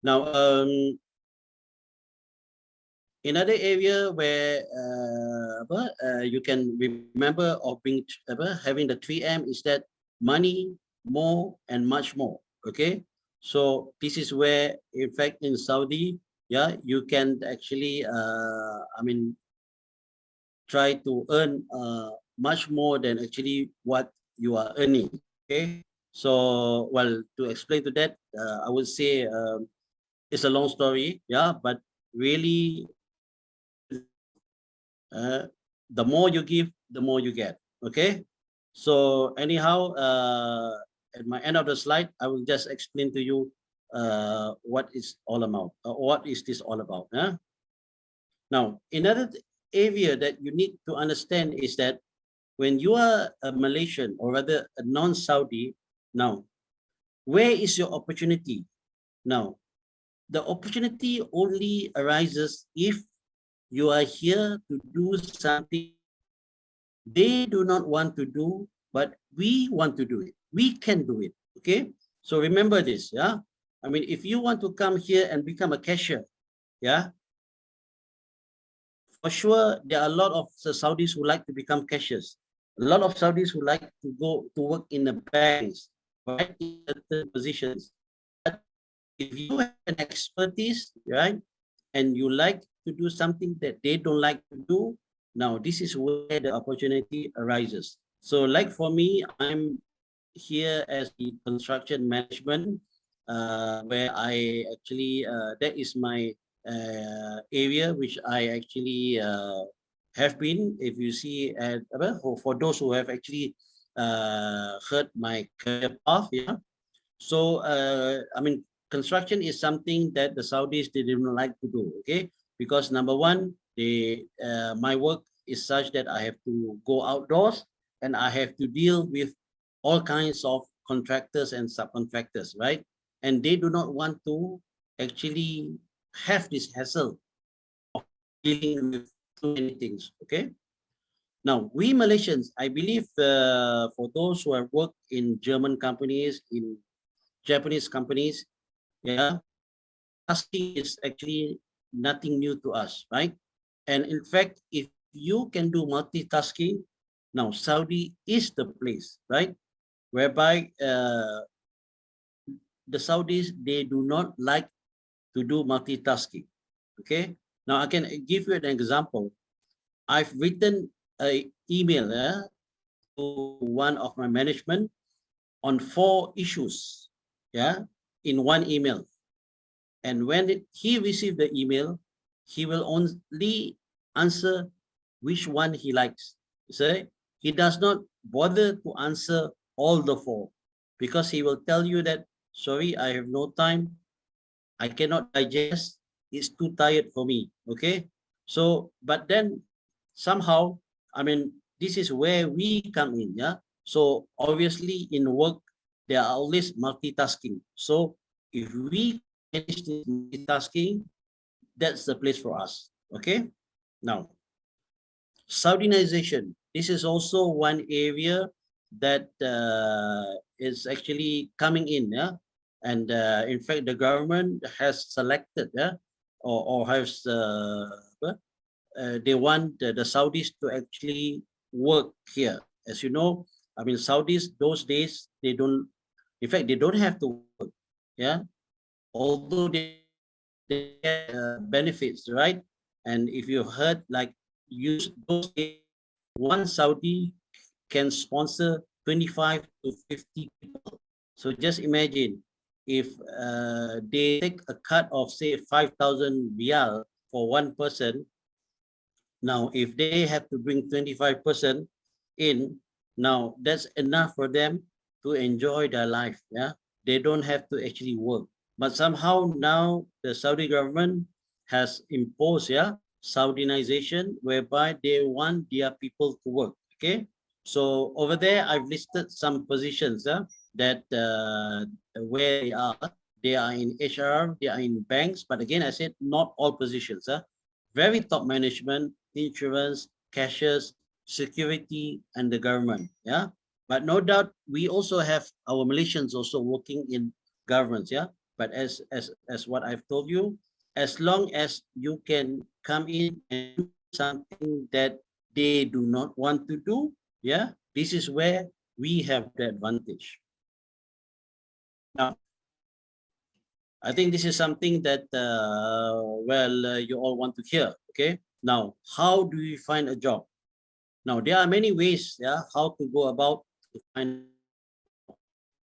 Now, another area where you can remember of being having the 3M is that money, more, and much more. Okay, so this is where, in fact, in Saudi, yeah, you can actually, I mean, try to earn much more than actually what you are earning. Okay, so well, to explain to that, I would say it's a long story, yeah, but really, the more you give, the more you get. Okay, so anyhow, at my end of the slide, I will just explain to you what is all about. What is this all about? Now, another area that you need to understand is that when you are a Malaysian, or rather a non-Saudi, now, where is your opportunity? Now, the opportunity only arises if you are here to do something they do not want to do, but we want to do it. We can do it. Okay, so remember this. Yeah, I mean, if you want to come here and become a cashier, yeah, for sure there are a lot of Saudis who like to become cashiers. A lot of Saudis who like to go to work in the banks, right, in certain positions. But if you have an expertise, right, and you like to do something that they don't like to do, now this is where the opportunity arises. So like for me, I'm here as the construction management, where I actually, that is my area which I actually have been. If you see, for those who have actually heard my career path, yeah. So I mean, construction is something that the Saudis, they didn't like to do. Okay, because number one, my work is such that I have to go outdoors and I have to deal with all kinds of contractors and subcontractors, right? And they do not want to actually have this hassle of dealing with too many things. Okay. Now, we Malaysians, I believe, for those who have worked in German companies, in Japanese companies, yeah, tasking is actually nothing new to us, right? And in fact, if you can do multitasking, now Saudi is the place, right? Whereby the Saudis, they do not like to do multitasking. Okay, now I can give you an example. I've written a email to one of my management on 4 issues, in one email. And when he received the email, he will only answer which one he likes. So he does not bother to answer all the 4, because he will tell you that, sorry, I have no time, I cannot digest, it's too tired for me. Okay. So, but then somehow, I mean, this is where we come in. So obviously in work, there are always multitasking. So if we manage this multitasking, that's the place for us. Okay. Now, Saudinization. This is also one area that is actually coming in. And in fact, the government has selected, or has they want the Saudis to actually work here. As you know, I mean, Saudis those days, they don't, in fact, they don't have to work. Although they get benefits, right? And if you heard, like, use those days, one Saudi can sponsor 25 to 50 people. So just imagine if they take a cut of, say, 5,000 riyal for one person. Now, if they have to bring 25% in, now that's enough for them to enjoy their life. They don't have to actually work. But somehow now the Saudi government has imposed, Saudinization, whereby they want their people to work. Okay. So over there, I've listed some positions that where they are. They are in HR, they are in banks, but again, I said not all positions. Very top management, insurance, cashiers, security, and the government. But no doubt, we also have our Malaysians also working in governments. But as what I've told you, as long as you can come in and do something that they do not want to do, this is where we have the advantage. Now, I think this is something that you all want to hear. Okay. Now, how do we find a job? Now, there are many ways, how to go about to find.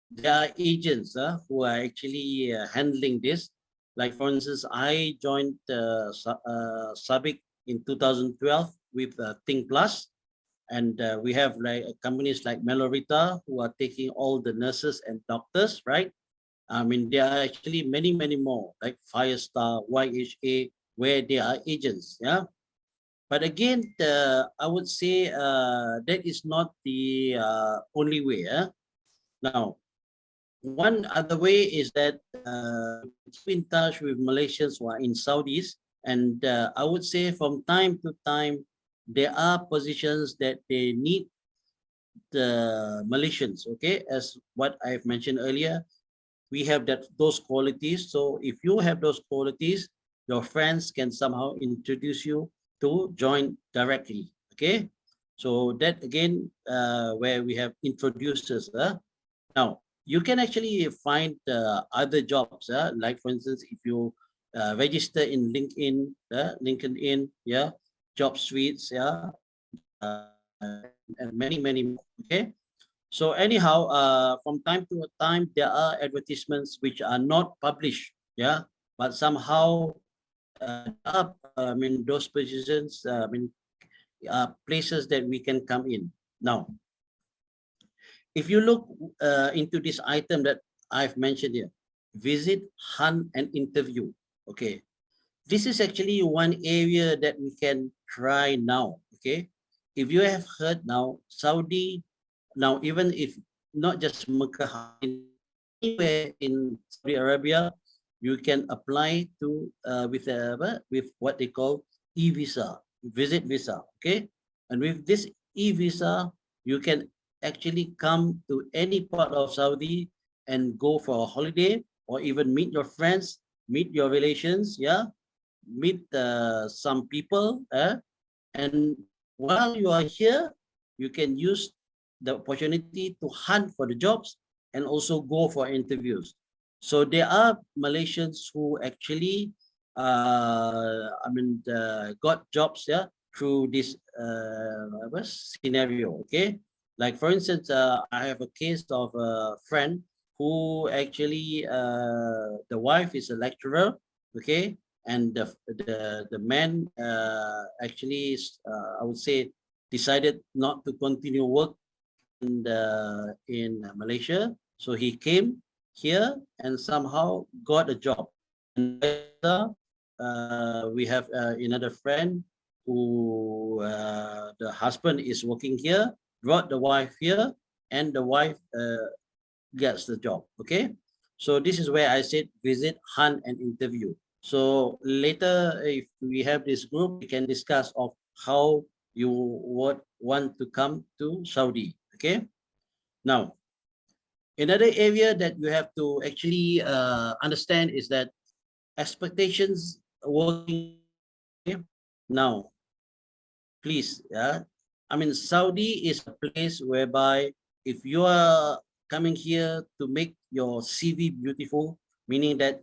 There are agents who are actually handling this. Like, for instance, I joined Sabic in 2012 with Think Plus, and we have like companies like Melorita who are taking all the nurses and doctors, right? I mean, there are actually many, many more, like Firestar, YHA, where they are agents. But again, I would say that is not the only way. Now, one other way is that keep in touch with Malaysians who are in Saudis, and I would say from time to time, there are positions that they need the Malaysians. Okay, as what I've mentioned earlier, we have those qualities. So if you have those qualities, your friends can somehow introduce you to join directly. Okay, so that again, where we have introducers. Now you can actually find other jobs. Like, for instance, if you register in LinkedIn, job suites, and many more. Okay. So anyhow, from time to time, there are advertisements which are not published, but somehow, I mean, those positions, places that we can come in. Now, if you look into this item that I've mentioned here, visit, hunt, and interview. Okay, this is actually one area that we can try now. Okay, if you have heard now, Saudi. Now, even if not just Mecca, anywhere in Saudi Arabia, you can apply to with what they call e-visa, visit visa. Okay, and with this e-visa, you can actually come to any part of Saudi and go for a holiday, or even meet your friends, meet your relations, meet some people, and while you are here, you can use the opportunity to hunt for the jobs and also go for interviews. So there are Malaysians who actually, got jobs through this scenario. Okay, like for instance, I have a case of a friend who actually the wife is a lecturer. Okay, and the man actually I would say decided not to continue work in Malaysia. So he came here and somehow got a job. And we have another friend who the husband is working here, brought the wife here, and the wife gets the job. Okay, so this is where I said visit, hunt, and interview. So later, if we have this group, we can discuss of how you would want to come to Saudi. Okay, now another area that you have to actually understand is that expectations working. Now, please, I mean, Saudi is a place whereby if you are coming here to make your CV beautiful, meaning that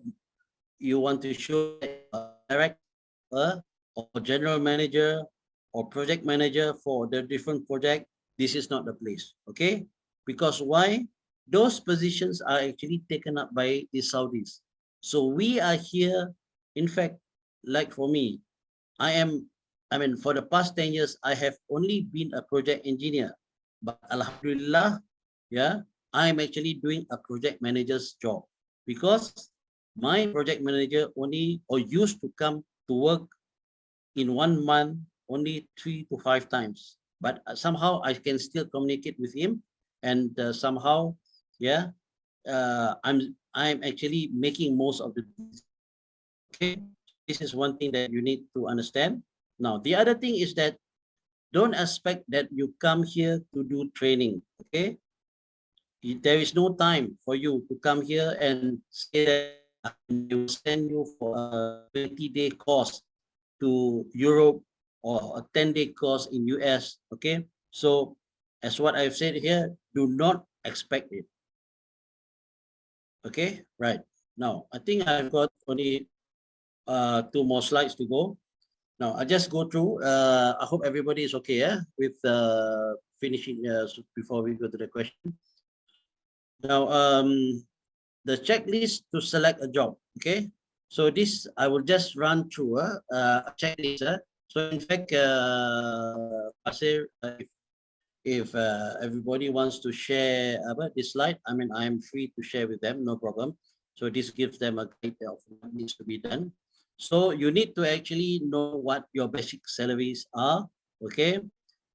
you want to show a director or general manager or project manager for the different project, this is not the place. Okay, because why? Those positions are actually taken up by the Saudis. So we are here. In fact, like for me, I mean, for the past 10 years, I have only been a project engineer, but Alhamdulillah, yeah, I'm actually doing a project manager's job because my project manager only or used to come to work in 1 month only 3 to 5 times, but somehow I can still communicate with him, and somehow, yeah, I'm actually making most of the. Okay, this is one thing that you need to understand. Now, the other thing is that don't expect that you come here to do training. Okay, there is no time for you to come here and say that we will send you for a 20-day course to Europe or a 10-day course in US. Okay, so as what I've said here, do not expect it. Okay, right. Now, I think I've got only 2 more slides to go. Now, I just go through. I hope everybody is okay with finishing before we go to the question. Now, the checklist to select a job. Okay, so this I will just run through a checklist. So in fact, Pasir, if everybody wants to share about this slide, I mean, I am free to share with them, no problem. So this gives them a guide of what needs to be done. So you need to actually know what your basic salaries are. Okay,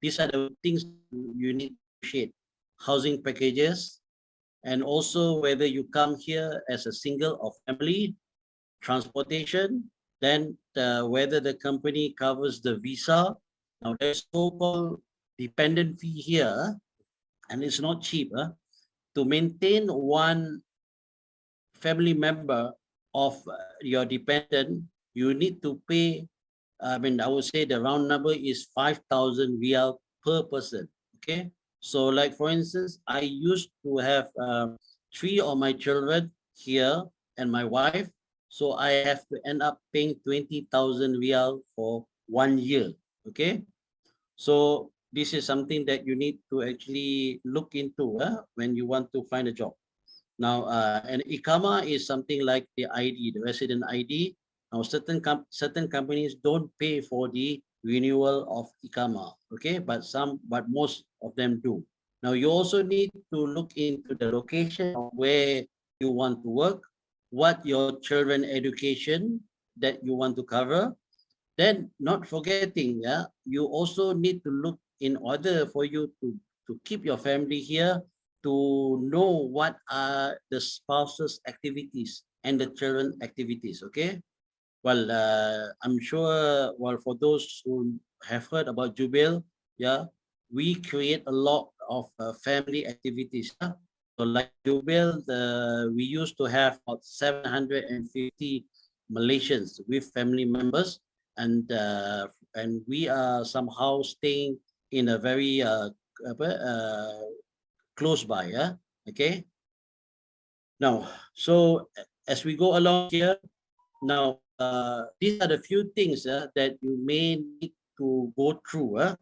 these are the things you need to appreciate: housing packages, and also whether you come here as a single or family, transportation, then whether the company covers the visa. Now there's so-called dependent fee here, and it's not cheap. To maintain one family member of your dependent, you need to pay, I mean, I would say the round number is 5,000 rial per person. Okay, so like for instance, I used to have 3 of my children here and my wife, so I have to end up paying 20,000 rial for 1 year. Okay, so this is something that you need to actually look into when you want to find a job. Now, an IKAMA is something like the ID, the resident ID. Now, certain companies don't pay for the renewal of IKAMA, okay? But most of them do. Now, you also need to look into the location of where you want to work, what your children education that you want to cover. Then, not forgetting, you also need to look in order for you to keep your family here, to know what are the spouse's activities and the children activities. Okay, well, I'm sure, well, for those who have heard about Jubil, yeah, we create a lot of family activities. So like Jubil, we used to have about 750 Malaysians with family members, and we are somehow staying in a very close by. Okay, now, so as we go along here, now these are the few things that you may need to go through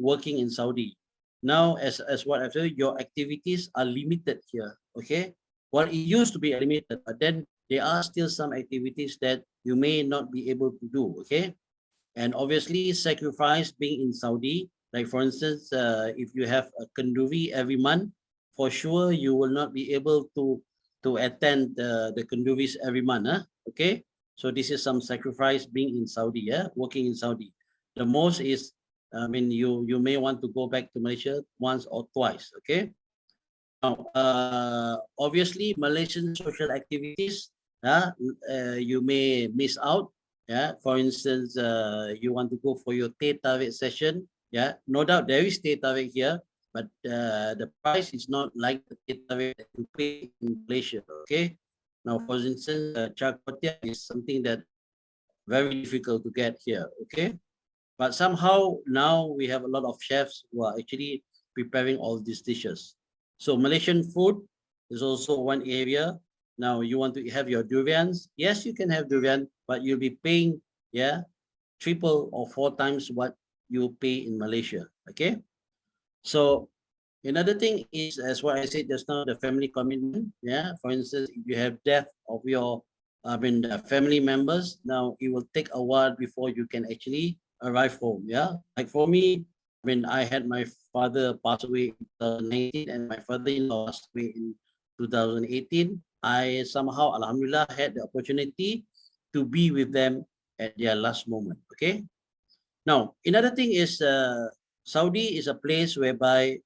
working in Saudi. Now, as what I've said, your activities are limited here. Okay, well, it used to be limited, but then there are still some activities that you may not be able to do. Okay, and obviously sacrifice being in Saudi. Like for instance, if you have a kenduri every month, for sure you will not be able to attend the kenduris every month. Okay, so this is some sacrifice being in Saudi. Working in Saudi. The most is, I mean, you may want to go back to Malaysia once or twice. Okay. Now, obviously, Malaysian social activities, you may miss out. Yeah, for instance, you want to go for your teh tarik session. Yeah, no doubt there is teh tarik here, but the price is not like the teh tarik that you pay in Malaysia. Okay. Now, for instance, char-kway-teow is something that very difficult to get here. Okay. But somehow now we have a lot of chefs who are actually preparing all these dishes. So Malaysian food is also one area. Now you want to have your durians. Yes, you can have durian, but you'll be paying, yeah, 3 or 4 times what you pay in Malaysia. Okay. So another thing is, as what I said just now, the family commitment. Yeah. For instance, if you have death of your, family members, now it will take a while before you can actually arrive home. Yeah. Like for me, when I had my father pass away in 2019 and my father-in-law passed away in 2018, I somehow, alhamdulillah, had the opportunity to be with them at their last moment. Okay. Now, another thing is, Saudi is a place whereby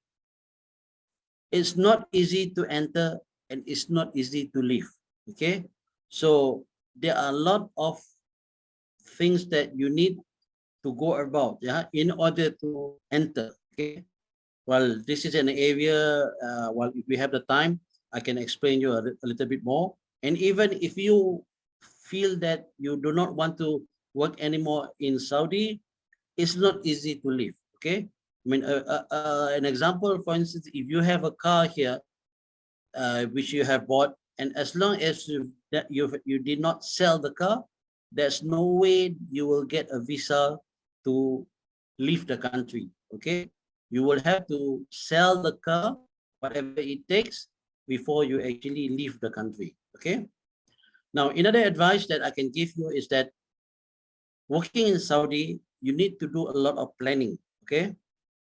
it's not easy to enter and it's not easy to leave. Okay. So there are a lot of things that you need to go about, yeah, in order to enter. Okay. Well, this is an area, well, if we have the time, I can explain you a little bit more. And even if you feel that you do not want to work anymore in Saudi, it's not easy to live. Okay. I mean, an example, for instance, if you have a car here, which you have bought, and as long as you did not sell the car, there's no way you will get a visa to leave the country. Okay, you will have to sell the car, whatever it takes, before you actually leave the country. Okay. Now, another advice that I can give you is that working in Saudi, you need to do a lot of planning. Okay,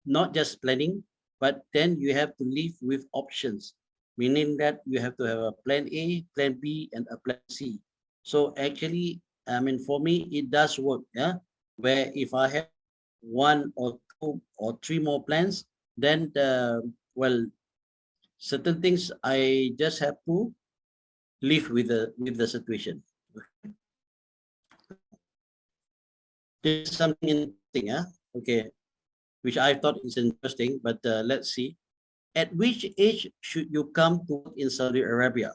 not just planning, but then you have to live with options, meaning that you have to have a plan A, plan B, and a plan C. So actually, I mean, for me, it does work. Yeah, where if I have 1 or 2 or 3 more plans, then well, certain things I just have to live with the situation. This is something interesting. Okay, which I thought is interesting, but let's see. At which age should you come to work in Saudi Arabia?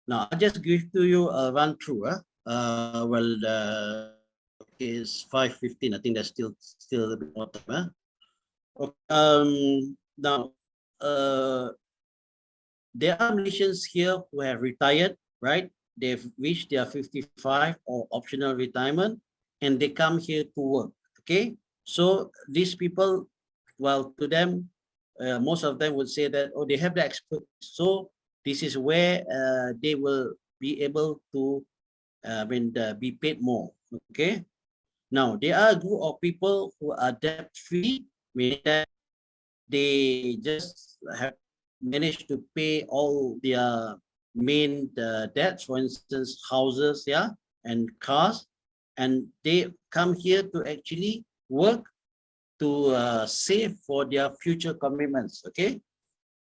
Now, I'll just give to you a run through. Well, okay, it's 5:15. I think that's still a bit more time. Okay, now, there are Malaysians here who have retired, right? They've reached their 55 or optional retirement, and they come here to work. Okay, so these people, well, to them, most of them would say that, oh, they have the expert. So this is where they will be able to be paid more. Okay. Now, there are a group of people who are debt-free, meaning that they just have managed to pay all their main debts, for instance, houses, yeah, and cars, and they come here to actually work to save for their future commitments. Okay,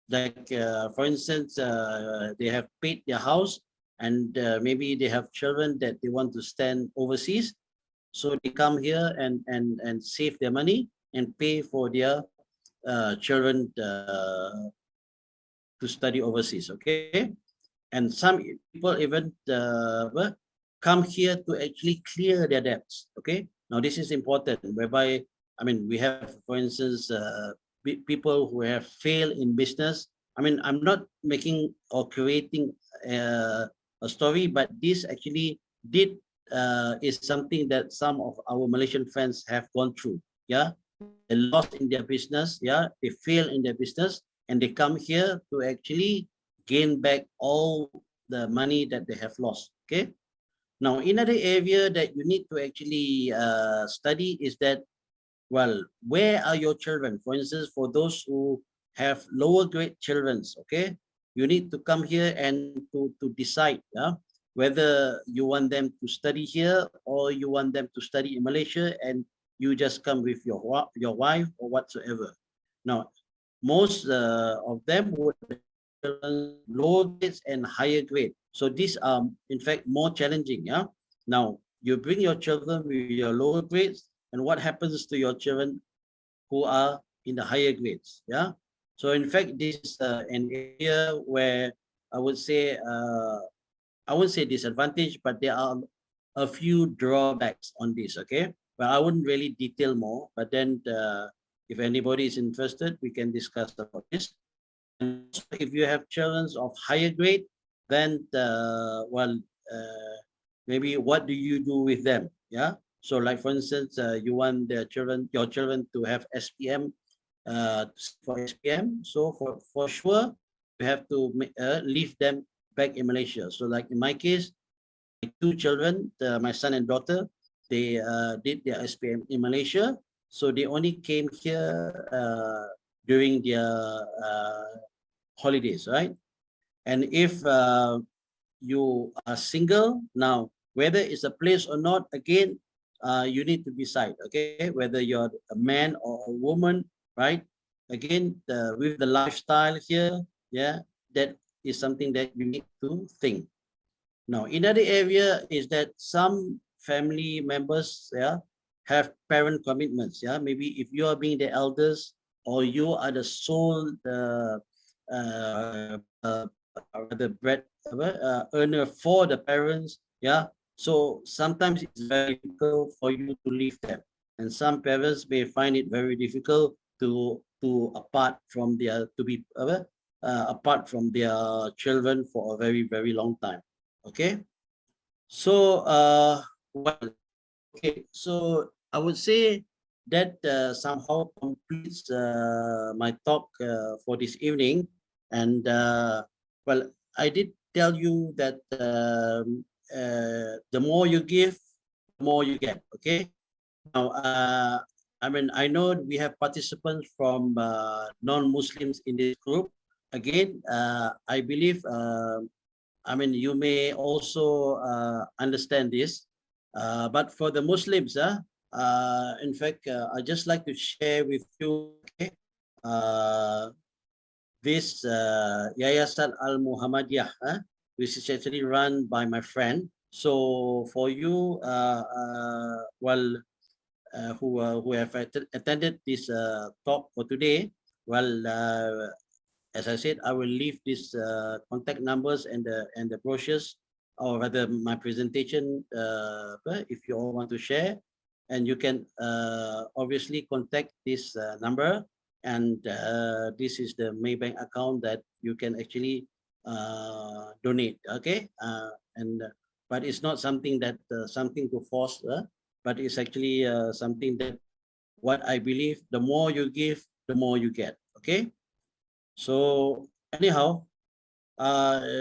like for instance, they have paid their house, and maybe they have children that they want to stand overseas, so they come here and save their money and pay for their children to study overseas. Okay, and some people even come here to actually clear their debts. Okay, now this is important, whereby, I mean, we have, for instance, people who have failed in business. I mean, I'm not making or creating a story, but this actually did is something that some of our Malaysian friends have gone through. Yeah, they lost in their business. Yeah, they fail in their business, and they come here to actually gain back all the money that they have lost. Okay. Now, another area that you need to actually study is that, well, where are your children? For instance, for those who have lower grade children, okay, you need to come here and to decide, yeah, whether you want them to study here or you want them to study in Malaysia, and you just come with your wife or whatsoever. Now, most of them would lower grades and higher grade. So these are in fact more challenging. Yeah. Now you bring your children with your lower grades, and what happens to your children who are in the higher grades? Yeah. So in fact, this is an area where I would say I wouldn't say disadvantage, but there are a few drawbacks on this. Okay. But I wouldn't really detail more. But then if anybody is interested, we can discuss about this. And so if you have children of higher grade, then maybe what do you do with them? Yeah. So like for instance, you want your children to have SPM, for SPM. So for sure, you have to leave them back in Malaysia. So like in my case, my two children, my son and daughter, they did their SPM in Malaysia. So they only came here during their holidays, right? And if you are single now, whether it's a place or not, again, you need to decide, okay, whether you're a man or a woman, right? Again, with the lifestyle here, yeah, that is something that you need to think. Now, another area is that some family members, yeah, have parent commitments. Yeah, maybe if you are being the elders or you are the sole the bread earner for the parents. Yeah, so sometimes it's very difficult for you to leave them, and some parents may find it very difficult to apart from their apart from their children for a very long time. Okay, so well, okay, so I would say that somehow completes my talk for this evening. And well, I did tell you that the more you give, the more you get. Okay. Now, I mean, I know we have participants from non-Muslims in this group. Again, I believe, I mean, you may also understand this, but for the Muslims, in fact, I just like to share with you, okay, this Yayasan Al-Muhammadiyah, which is actually run by my friend. So for you, who have attended this talk for today, well, as I said, I will leave this contact numbers and the brochures, or rather my presentation, if you all want to share, and you can obviously contact this number, and this is the Maybank account that you can actually donate. Okay, but it's not something that something to force, but it's actually something that what I believe, the more you give, the more you get. Okay. So anyhow, I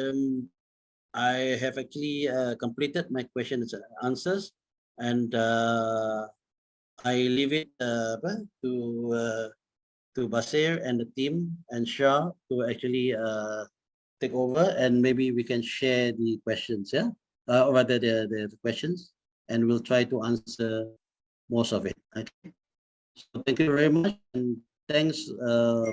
have actually completed my questions and answers, and I leave it to Basir and the team and Shah to actually take over, and maybe we can share the questions, yeah, or rather the questions, and we'll try to answer most of it. Okay. So thank you very much, and thanks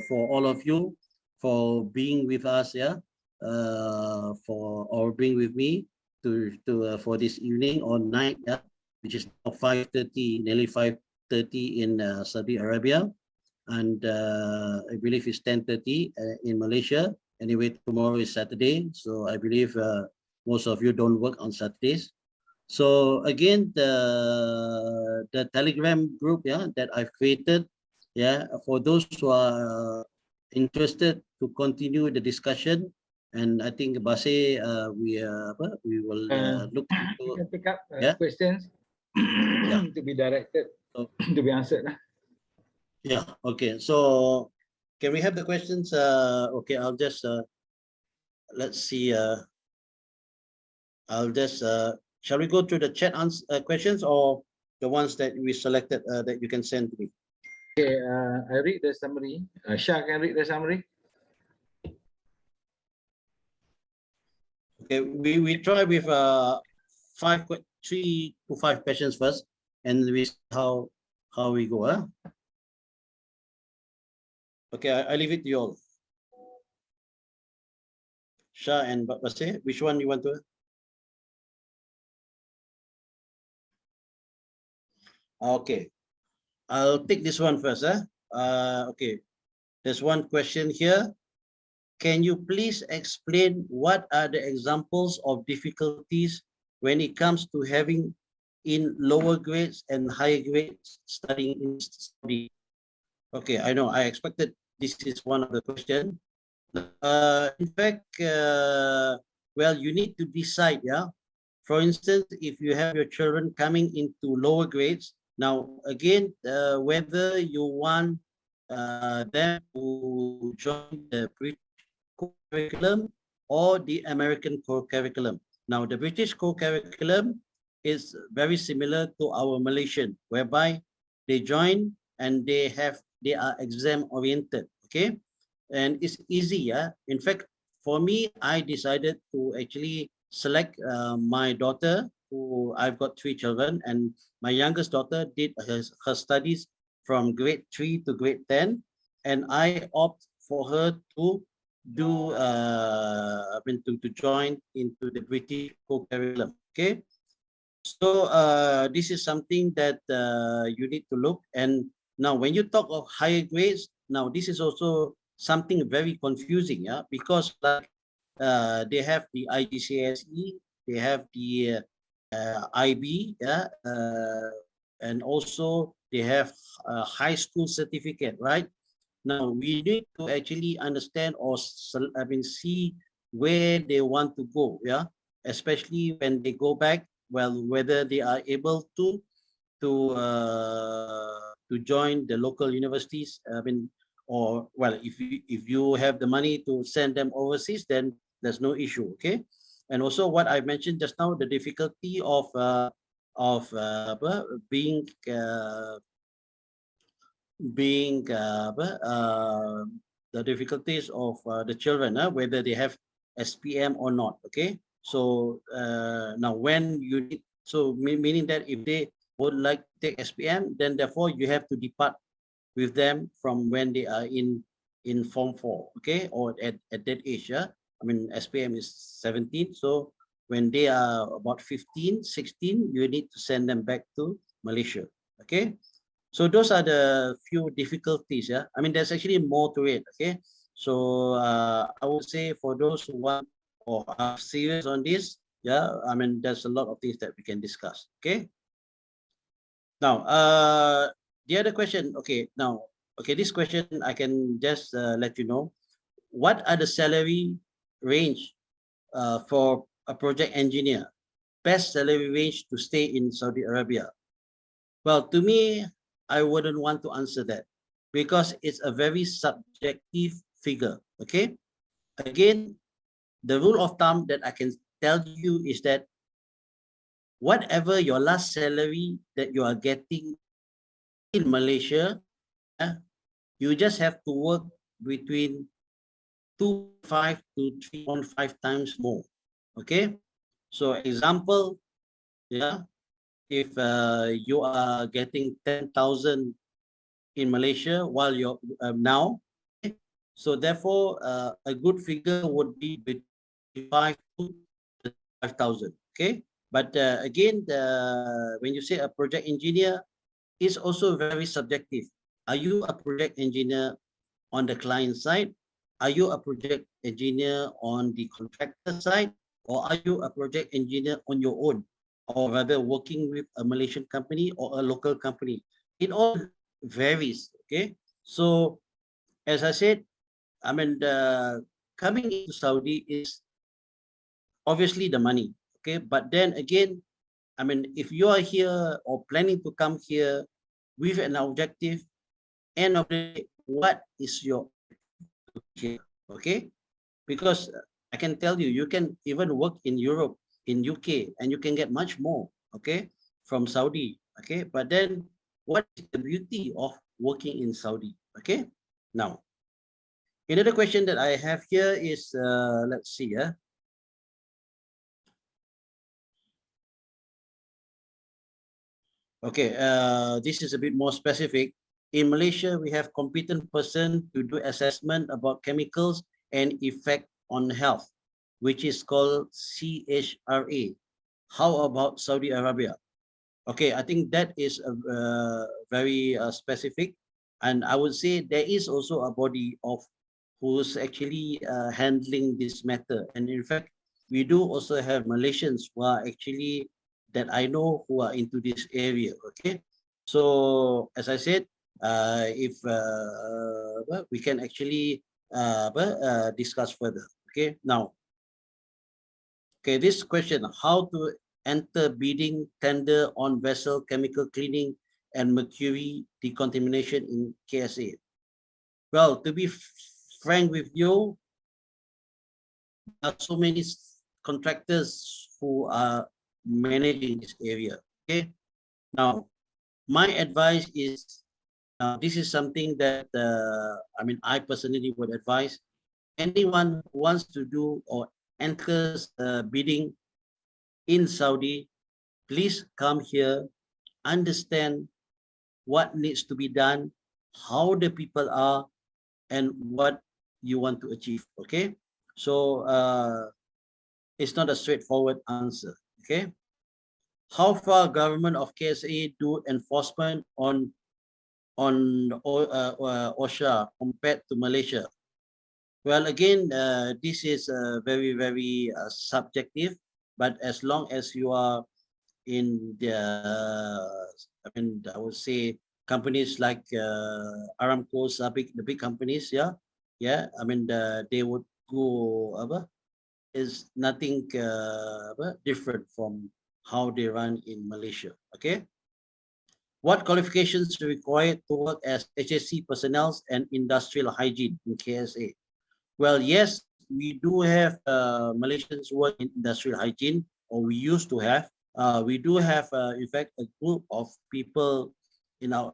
for all of you for being with us, yeah, or being with me for this evening or night, yeah, which is now 5:30, nearly 5:30 in Saudi Arabia, and I believe it's 10:30 in Malaysia. Anyway, tomorrow is Saturday, so I believe most of you don't work on Saturdays. So again, the Telegram group, yeah, that I've created, yeah, for those who are interested to continue the discussion, And I think Basir, we will look You into. can pick up Yeah. questions to be directed, So- to be answered. Yeah. Okay. So can we have the questions? Okay. I'll just let's see. I'll just shall we go through the chat questions or the ones that we selected that you can send to me? Okay, I read the summary. Shah can read the summary. Okay, we try with 3 to 5 questions first, and we see how we go. Huh? Okay, I leave it to you all. Shah and Basir, which one you want to? Okay, I'll take this one first. Okay, there's one question here. Can you please explain what are the examples of difficulties when it comes to having in lower grades and higher grades studying in Saudi? Okay, I know. I expected this is one of the questions. In fact, well, you need to decide. Yeah. For instance, if you have your children coming into lower grades, now again, whether you want them to join the British core curriculum or the American core curriculum. Now, the British core curriculum is very similar to our Malaysian, whereby they join and they are exam oriented. Okay, and it's easy. Yeah. In fact, for me, I decided to actually select my daughter, who I've got 3 children, and my youngest daughter did her studies from grade 3 to grade 10, and I opt for her to do to join into the British core curriculum. Okay, so this is something that you need to look. And now when you talk of higher grades, now this is also something very confusing, yeah, because like they have the IGCSE, they have the IB, yeah, and also they have a high school certificate, right? Now we need to actually understand or see where they want to go, yeah, especially when they go back. Well, whether they are able to join the local universities. Or well, if you have the money to send them overseas, then there's no issue. Okay, and also what I mentioned just now, the difficulty of being the difficulties of the children, whether they have SPM or not. Okay, so now when you need, so meaning that if they would like to take SPM, then therefore you have to depart with them from when they are in Form 4, okay, or at that age. Yeah, I mean SPM is 17, so when they are about 15, 16, you need to send them back to Malaysia. Okay, so those are the few difficulties. Yeah, I mean there's actually more to it. Okay, so I would say for those who want or are serious on this, yeah, I mean there's a lot of things that we can discuss. Okay, now the other question. Okay, now this question I can just let you know, what are the salary range for a project engineer, best salary range to stay in Saudi Arabia? Well, to me, I wouldn't want to answer that because it's a very subjective figure. Okay, again, the rule of thumb that I can tell you is that whatever your last salary that you are getting in Malaysia, you just have to work between 2.5 to 3.5 times more. Okay, so example, yeah, if you are getting 10,000 in Malaysia while you're now, okay? So therefore a good figure would be between 5 to 5,000. Okay, but again, when you say a project engineer, is also very subjective. Are you a project engineer on the client side? Are you a project engineer on the contractor side? Or are you a project engineer on your own? Or rather working with a Malaysian company or a local company? It all varies. Okay, so as I said, I mean the coming into Saudi is obviously the money. Okay, but then again, I mean, if you are here or planning to come here with an objective, end of the day, what is your here? Okay, because I can tell you, you can even work in Europe, in UK, and you can get much more. Okay, from Saudi. Okay, but then what is the beauty of working in Saudi? Okay, now another question that I have here is, let's see, okay, this is a bit more specific. In Malaysia, we have competent person to do assessment about chemicals and effect on health, which is called CHRA. How about Saudi Arabia? Okay, I think that is a, very specific, and I would say there is also a body of who's actually handling this matter. And in fact, we do also have Malaysians who are actually that I know who are into this area. Okay, so as I said, if well, we can actually discuss further. Okay, now, okay, this question: how to enter bidding tender on vessel chemical cleaning and mercury decontamination in KSA? Well, to be frank with you, there are so many contractors who are managing this area. Okay, now my advice is, this is something that I mean, I personally would advise anyone who wants to do or enters bidding in Saudi, please come here, understand what needs to be done, how the people are, and what you want to achieve. Okay, so it's not a straightforward answer. Okay, how far government of KSA do enforcement on OSHA compared to Malaysia? Well, again, this is very subjective, but as long as you are in the, I mean, I would say companies like Aramco, the big companies, yeah, I mean, they would go, is nothing different from how they run in Malaysia. Okay, what qualifications are required to work as HSC personnel and industrial hygiene in KSA? Well, yes, we do have Malaysians work in industrial hygiene, or we used to have. We do have, in fact, a group of people in our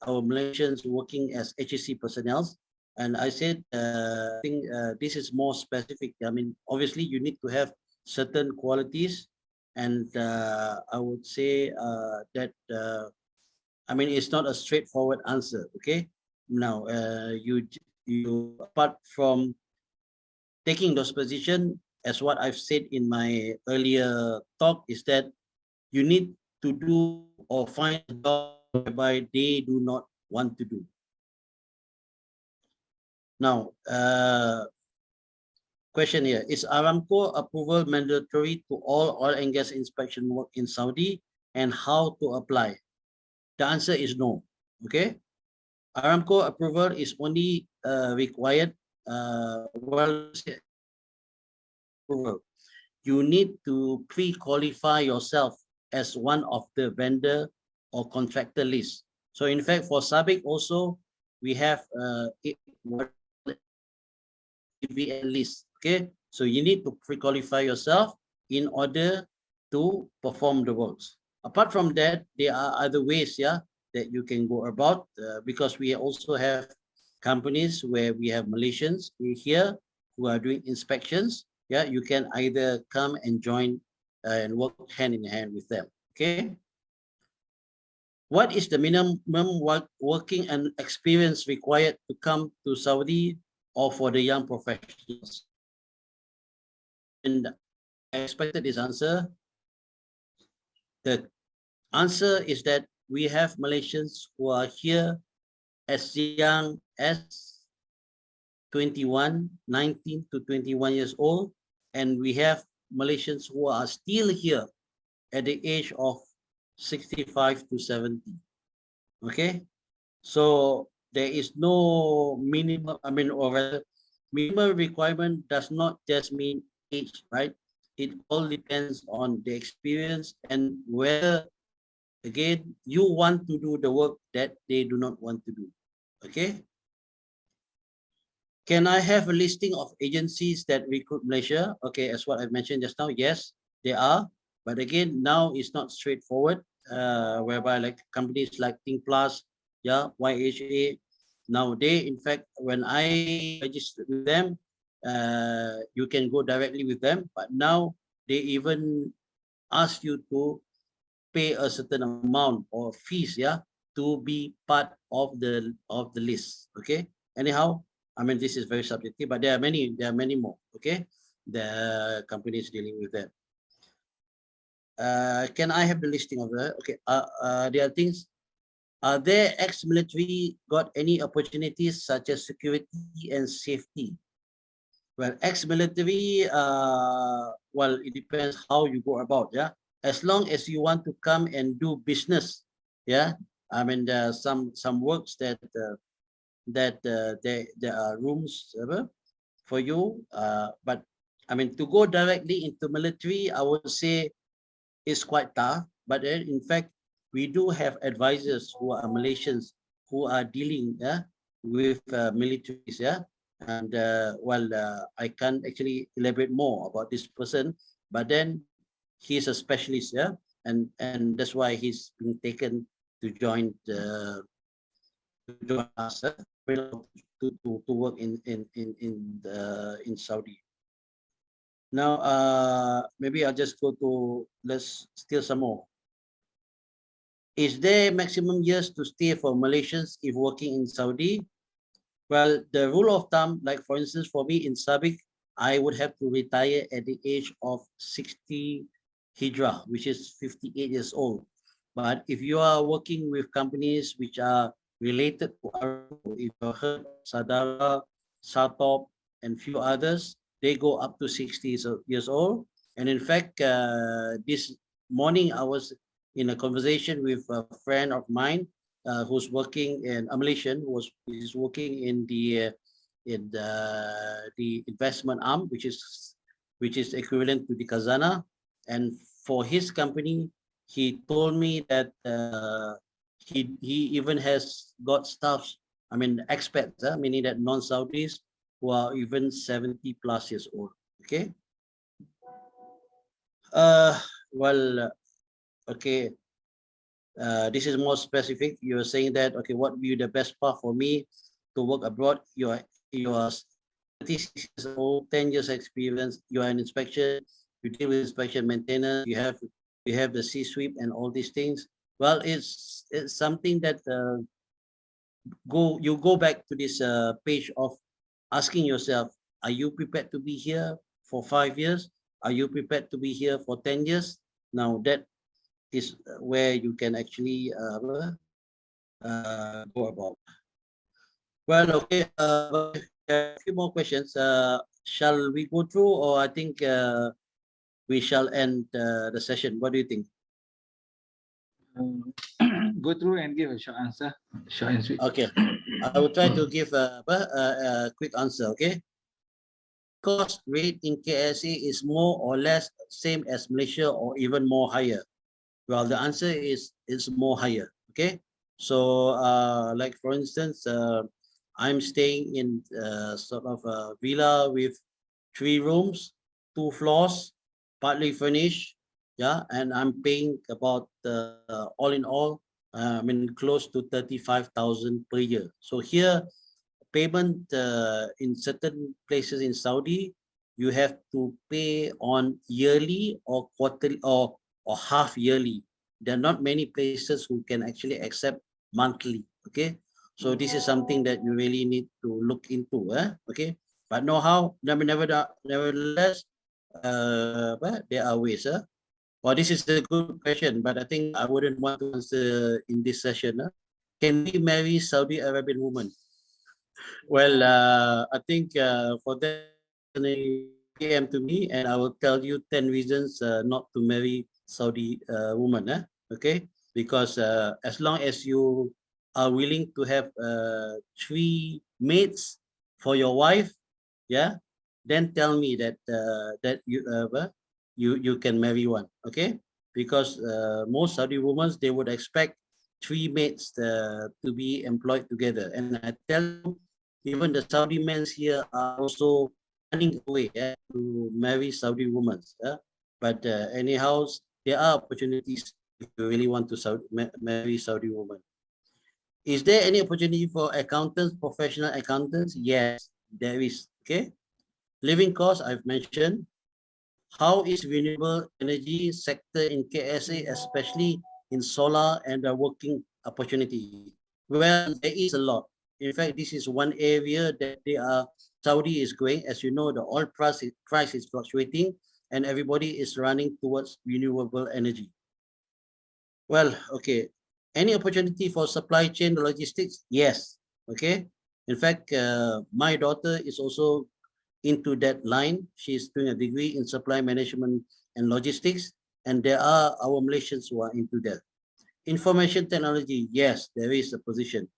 Malaysians working as HSC personnel. And I said, I think this is more specific. I mean, obviously, you need to have certain qualities, and I would say that I mean, it's not a straightforward answer. Okay, now you apart from taking those positions, as what I've said in my earlier talk, is that you need to do or find a job whereby they do not want to do. Now, question here, is Aramco approval mandatory to all oil and gas inspection work in Saudi, and how to apply? The answer is no. Okay, Aramco approval is only required approval. You need to pre-qualify yourself as one of the vendor or contractor list. So in fact, for SABIC also, we have EVN list. Okay, so you need to pre-qualify yourself in order to perform the works. Apart from that, there are other ways, yeah, that you can go about, because we also have companies where we have Malaysians here who are doing inspections. Yeah, you can either come and join and work hand in hand with them. Okay. What is the minimum working and experience required to come to Saudi or for the young professionals? And I expected this answer. The answer is that we have Malaysians who are here as young as 19 to 21 years old, and we have Malaysians who are still here at the age of 65 to 70. Okay, so there is no minimum, I mean, or rather, minimum requirement does not just mean age, right? It all depends on the experience and whether, again, you want to do the work that they do not want to do. Okay. Can I have a listing of agencies that recruit Malaysia? Okay, as what I mentioned just now, yes, there are. But again, now it's not straightforward, whereby like companies like Think Plus, yeah, YHA. Now they, in fact, when I registered with them, you can go directly with them. But now they even ask you to pay a certain amount or fees, yeah, to be part of the list. Okay. Anyhow, I mean, this is very subjective, but there are many more. Okay, the companies dealing with that. Can I have the listing of that? Okay. There are things. Are there ex-military got any opportunities such as security and safety? Well, ex-military, well, it depends how you go about, yeah. As long as you want to come and do business, yeah. I mean, there are some works that there are rooms for you, but I mean, to go directly into military, I would say is quite tough. But then, in fact, we do have advisors who are Malaysians who are dealing, yeah, with militaries, yeah. And well, I can't actually elaborate more about this person, but then he's a specialist, yeah, and that's why he's been taken to join us to work in Saudi. Now, maybe I'll just go to, let's steal some more. Is there maximum years to stay for Malaysians if working in Saudi? Well, the rule of thumb, like for instance, for me in Sabiq, I would have to retire at the age of 60 Hijrah, which is 58 years old. But if you are working with companies which are related to Aramco, if you heard Sadara, Satop, and few others, they go up to 60 years old. And in fact, this morning I was in a conversation with a friend of mine who's working in a Malaysian is working in the investment arm, which is equivalent to the Khazanah. And for his company, he told me that he even has got staffs, I mean expats, meaning that non-Saudis who are even 70+ years old. Okay. Well, okay. This is more specific. You're saying that, okay, what would be the best path for me to work abroad? You are 36 years old, 10 years experience. You are an inspection. You deal with inspection, maintenance. You have the C-sweep and all these things. Well, it's something that you go back to this page of asking yourself: are you prepared to be here for 5 years? Are you prepared to be here for 10 years? Now that is where you can actually go about. Well, okay, a few more questions. Shall we go through, or I think we shall end the session? What do you think? Go through and give a short answer. Short and sweet. Okay, I will try to give a quick answer. Okay, cost rate in KSA is more or less same as Malaysia, or even more higher. Well, the answer is more higher. Okay, so like for instance, I'm staying in sort of a villa with 3 rooms, 2 floors, partly furnished. Yeah, and I'm paying about all in all, I mean close to 35,000 per year. So here, payment in certain places in Saudi, you have to pay on yearly or quarterly or half yearly. There are not many places who can actually accept monthly. Okay, so this is something that you really need to look into. Okay, but nevertheless, but there are ways. Well, this is a good question, but I think I wouldn't want to answer in this session. Can we marry Saudi Arabian women? Well, I think for that, PM to me, and I will tell you 10 reasons not to marry Saudi woman. Okay, because as long as you are willing to have 3 mates for your wife, yeah, then tell me that you can marry one, okay? Because most Saudi women, they would expect 3 maids to be employed together. And I tell you, even the Saudi men here are also running away to marry Saudi women. But anyhow, there are opportunities if you really want to marry Saudi women. Is there any opportunity for accountants, professional accountants? Yes, there is. Okay. Living costs, I've mentioned. How is renewable energy sector in KSA, especially in solar and the working opportunity? Well, there is a lot. In fact, this is one area that Saudi is going. As you know, the oil price is fluctuating and everybody is running towards renewable energy. Well, okay. Any opportunity for supply chain logistics? Yes. Okay. In fact, my daughter is also into that line. She's doing a degree in supply management and logistics, and there are our Malaysians who are into that. Information technology, yes, there is a position.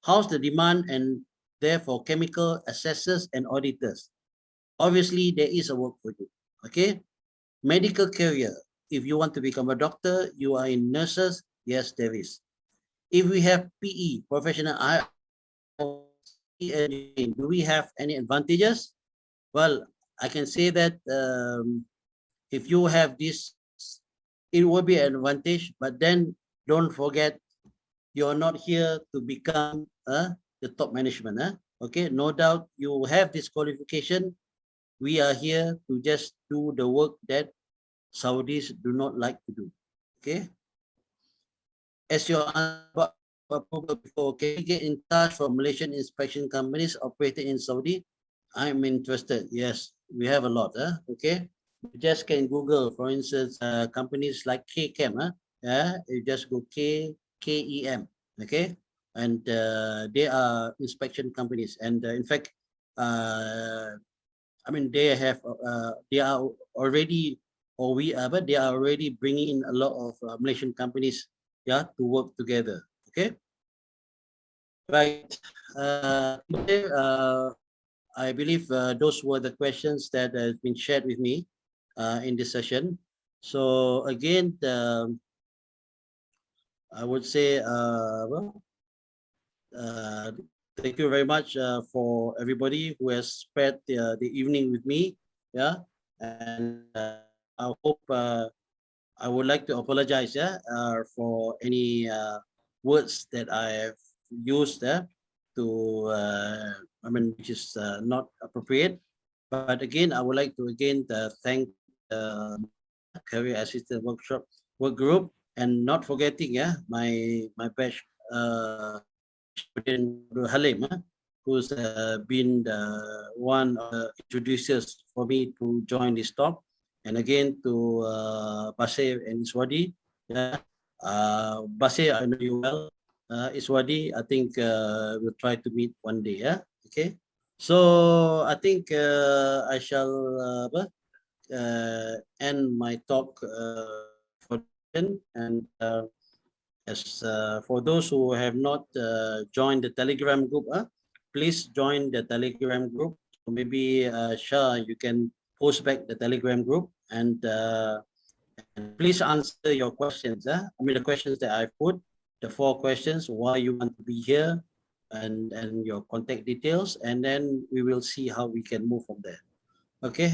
How's the demand and therefore chemical assessors and auditors? Obviously, there is a work for you. Okay. Medical career, if you want to become a doctor, you are in nurses, yes, there is. If we have PE, professional, do we have any advantages? Well, I can say that if you have this, it will be an advantage, but then don't forget, you're not here to become the top management. Okay, no doubt you have this qualification. We are here to just do the work that Saudis do not like to do. Okay. As your approval before, can you get in touch from Malaysian inspection companies operating in Saudi? I'm interested. Yes, we have a lot. Okay. You just can Google, for instance, companies like KCAM. You just go KEM. Okay. And they are inspection companies. And in fact, I mean, they are already, but they are already bringing in a lot of Malaysian companies, to work together. Okay. Right. I believe those were the questions that have been shared with me in this session. So again, I would say, thank you very much for everybody who has spent the evening with me. Yeah, and I hope I would like to apologize for any words that I have used to I mean, which is not appropriate. But again, I would like to thank the career assistant work group, and not forgetting my batch Halim, who's been the one of the introducers for me to join this talk. And again to Basir and Iswadi. Basir, I know you well. Iswadi, I think we'll try to meet one day. Okay. So I think I shall end my talk for then. And as for those who have not joined the Telegram group, please join the Telegram group. So maybe Shah, you can post back the Telegram group, and please answer your questions. I mean, the questions that I put, the 4 questions: why you want to be here, and your contact details, and then we will see how we can move from there. Okay.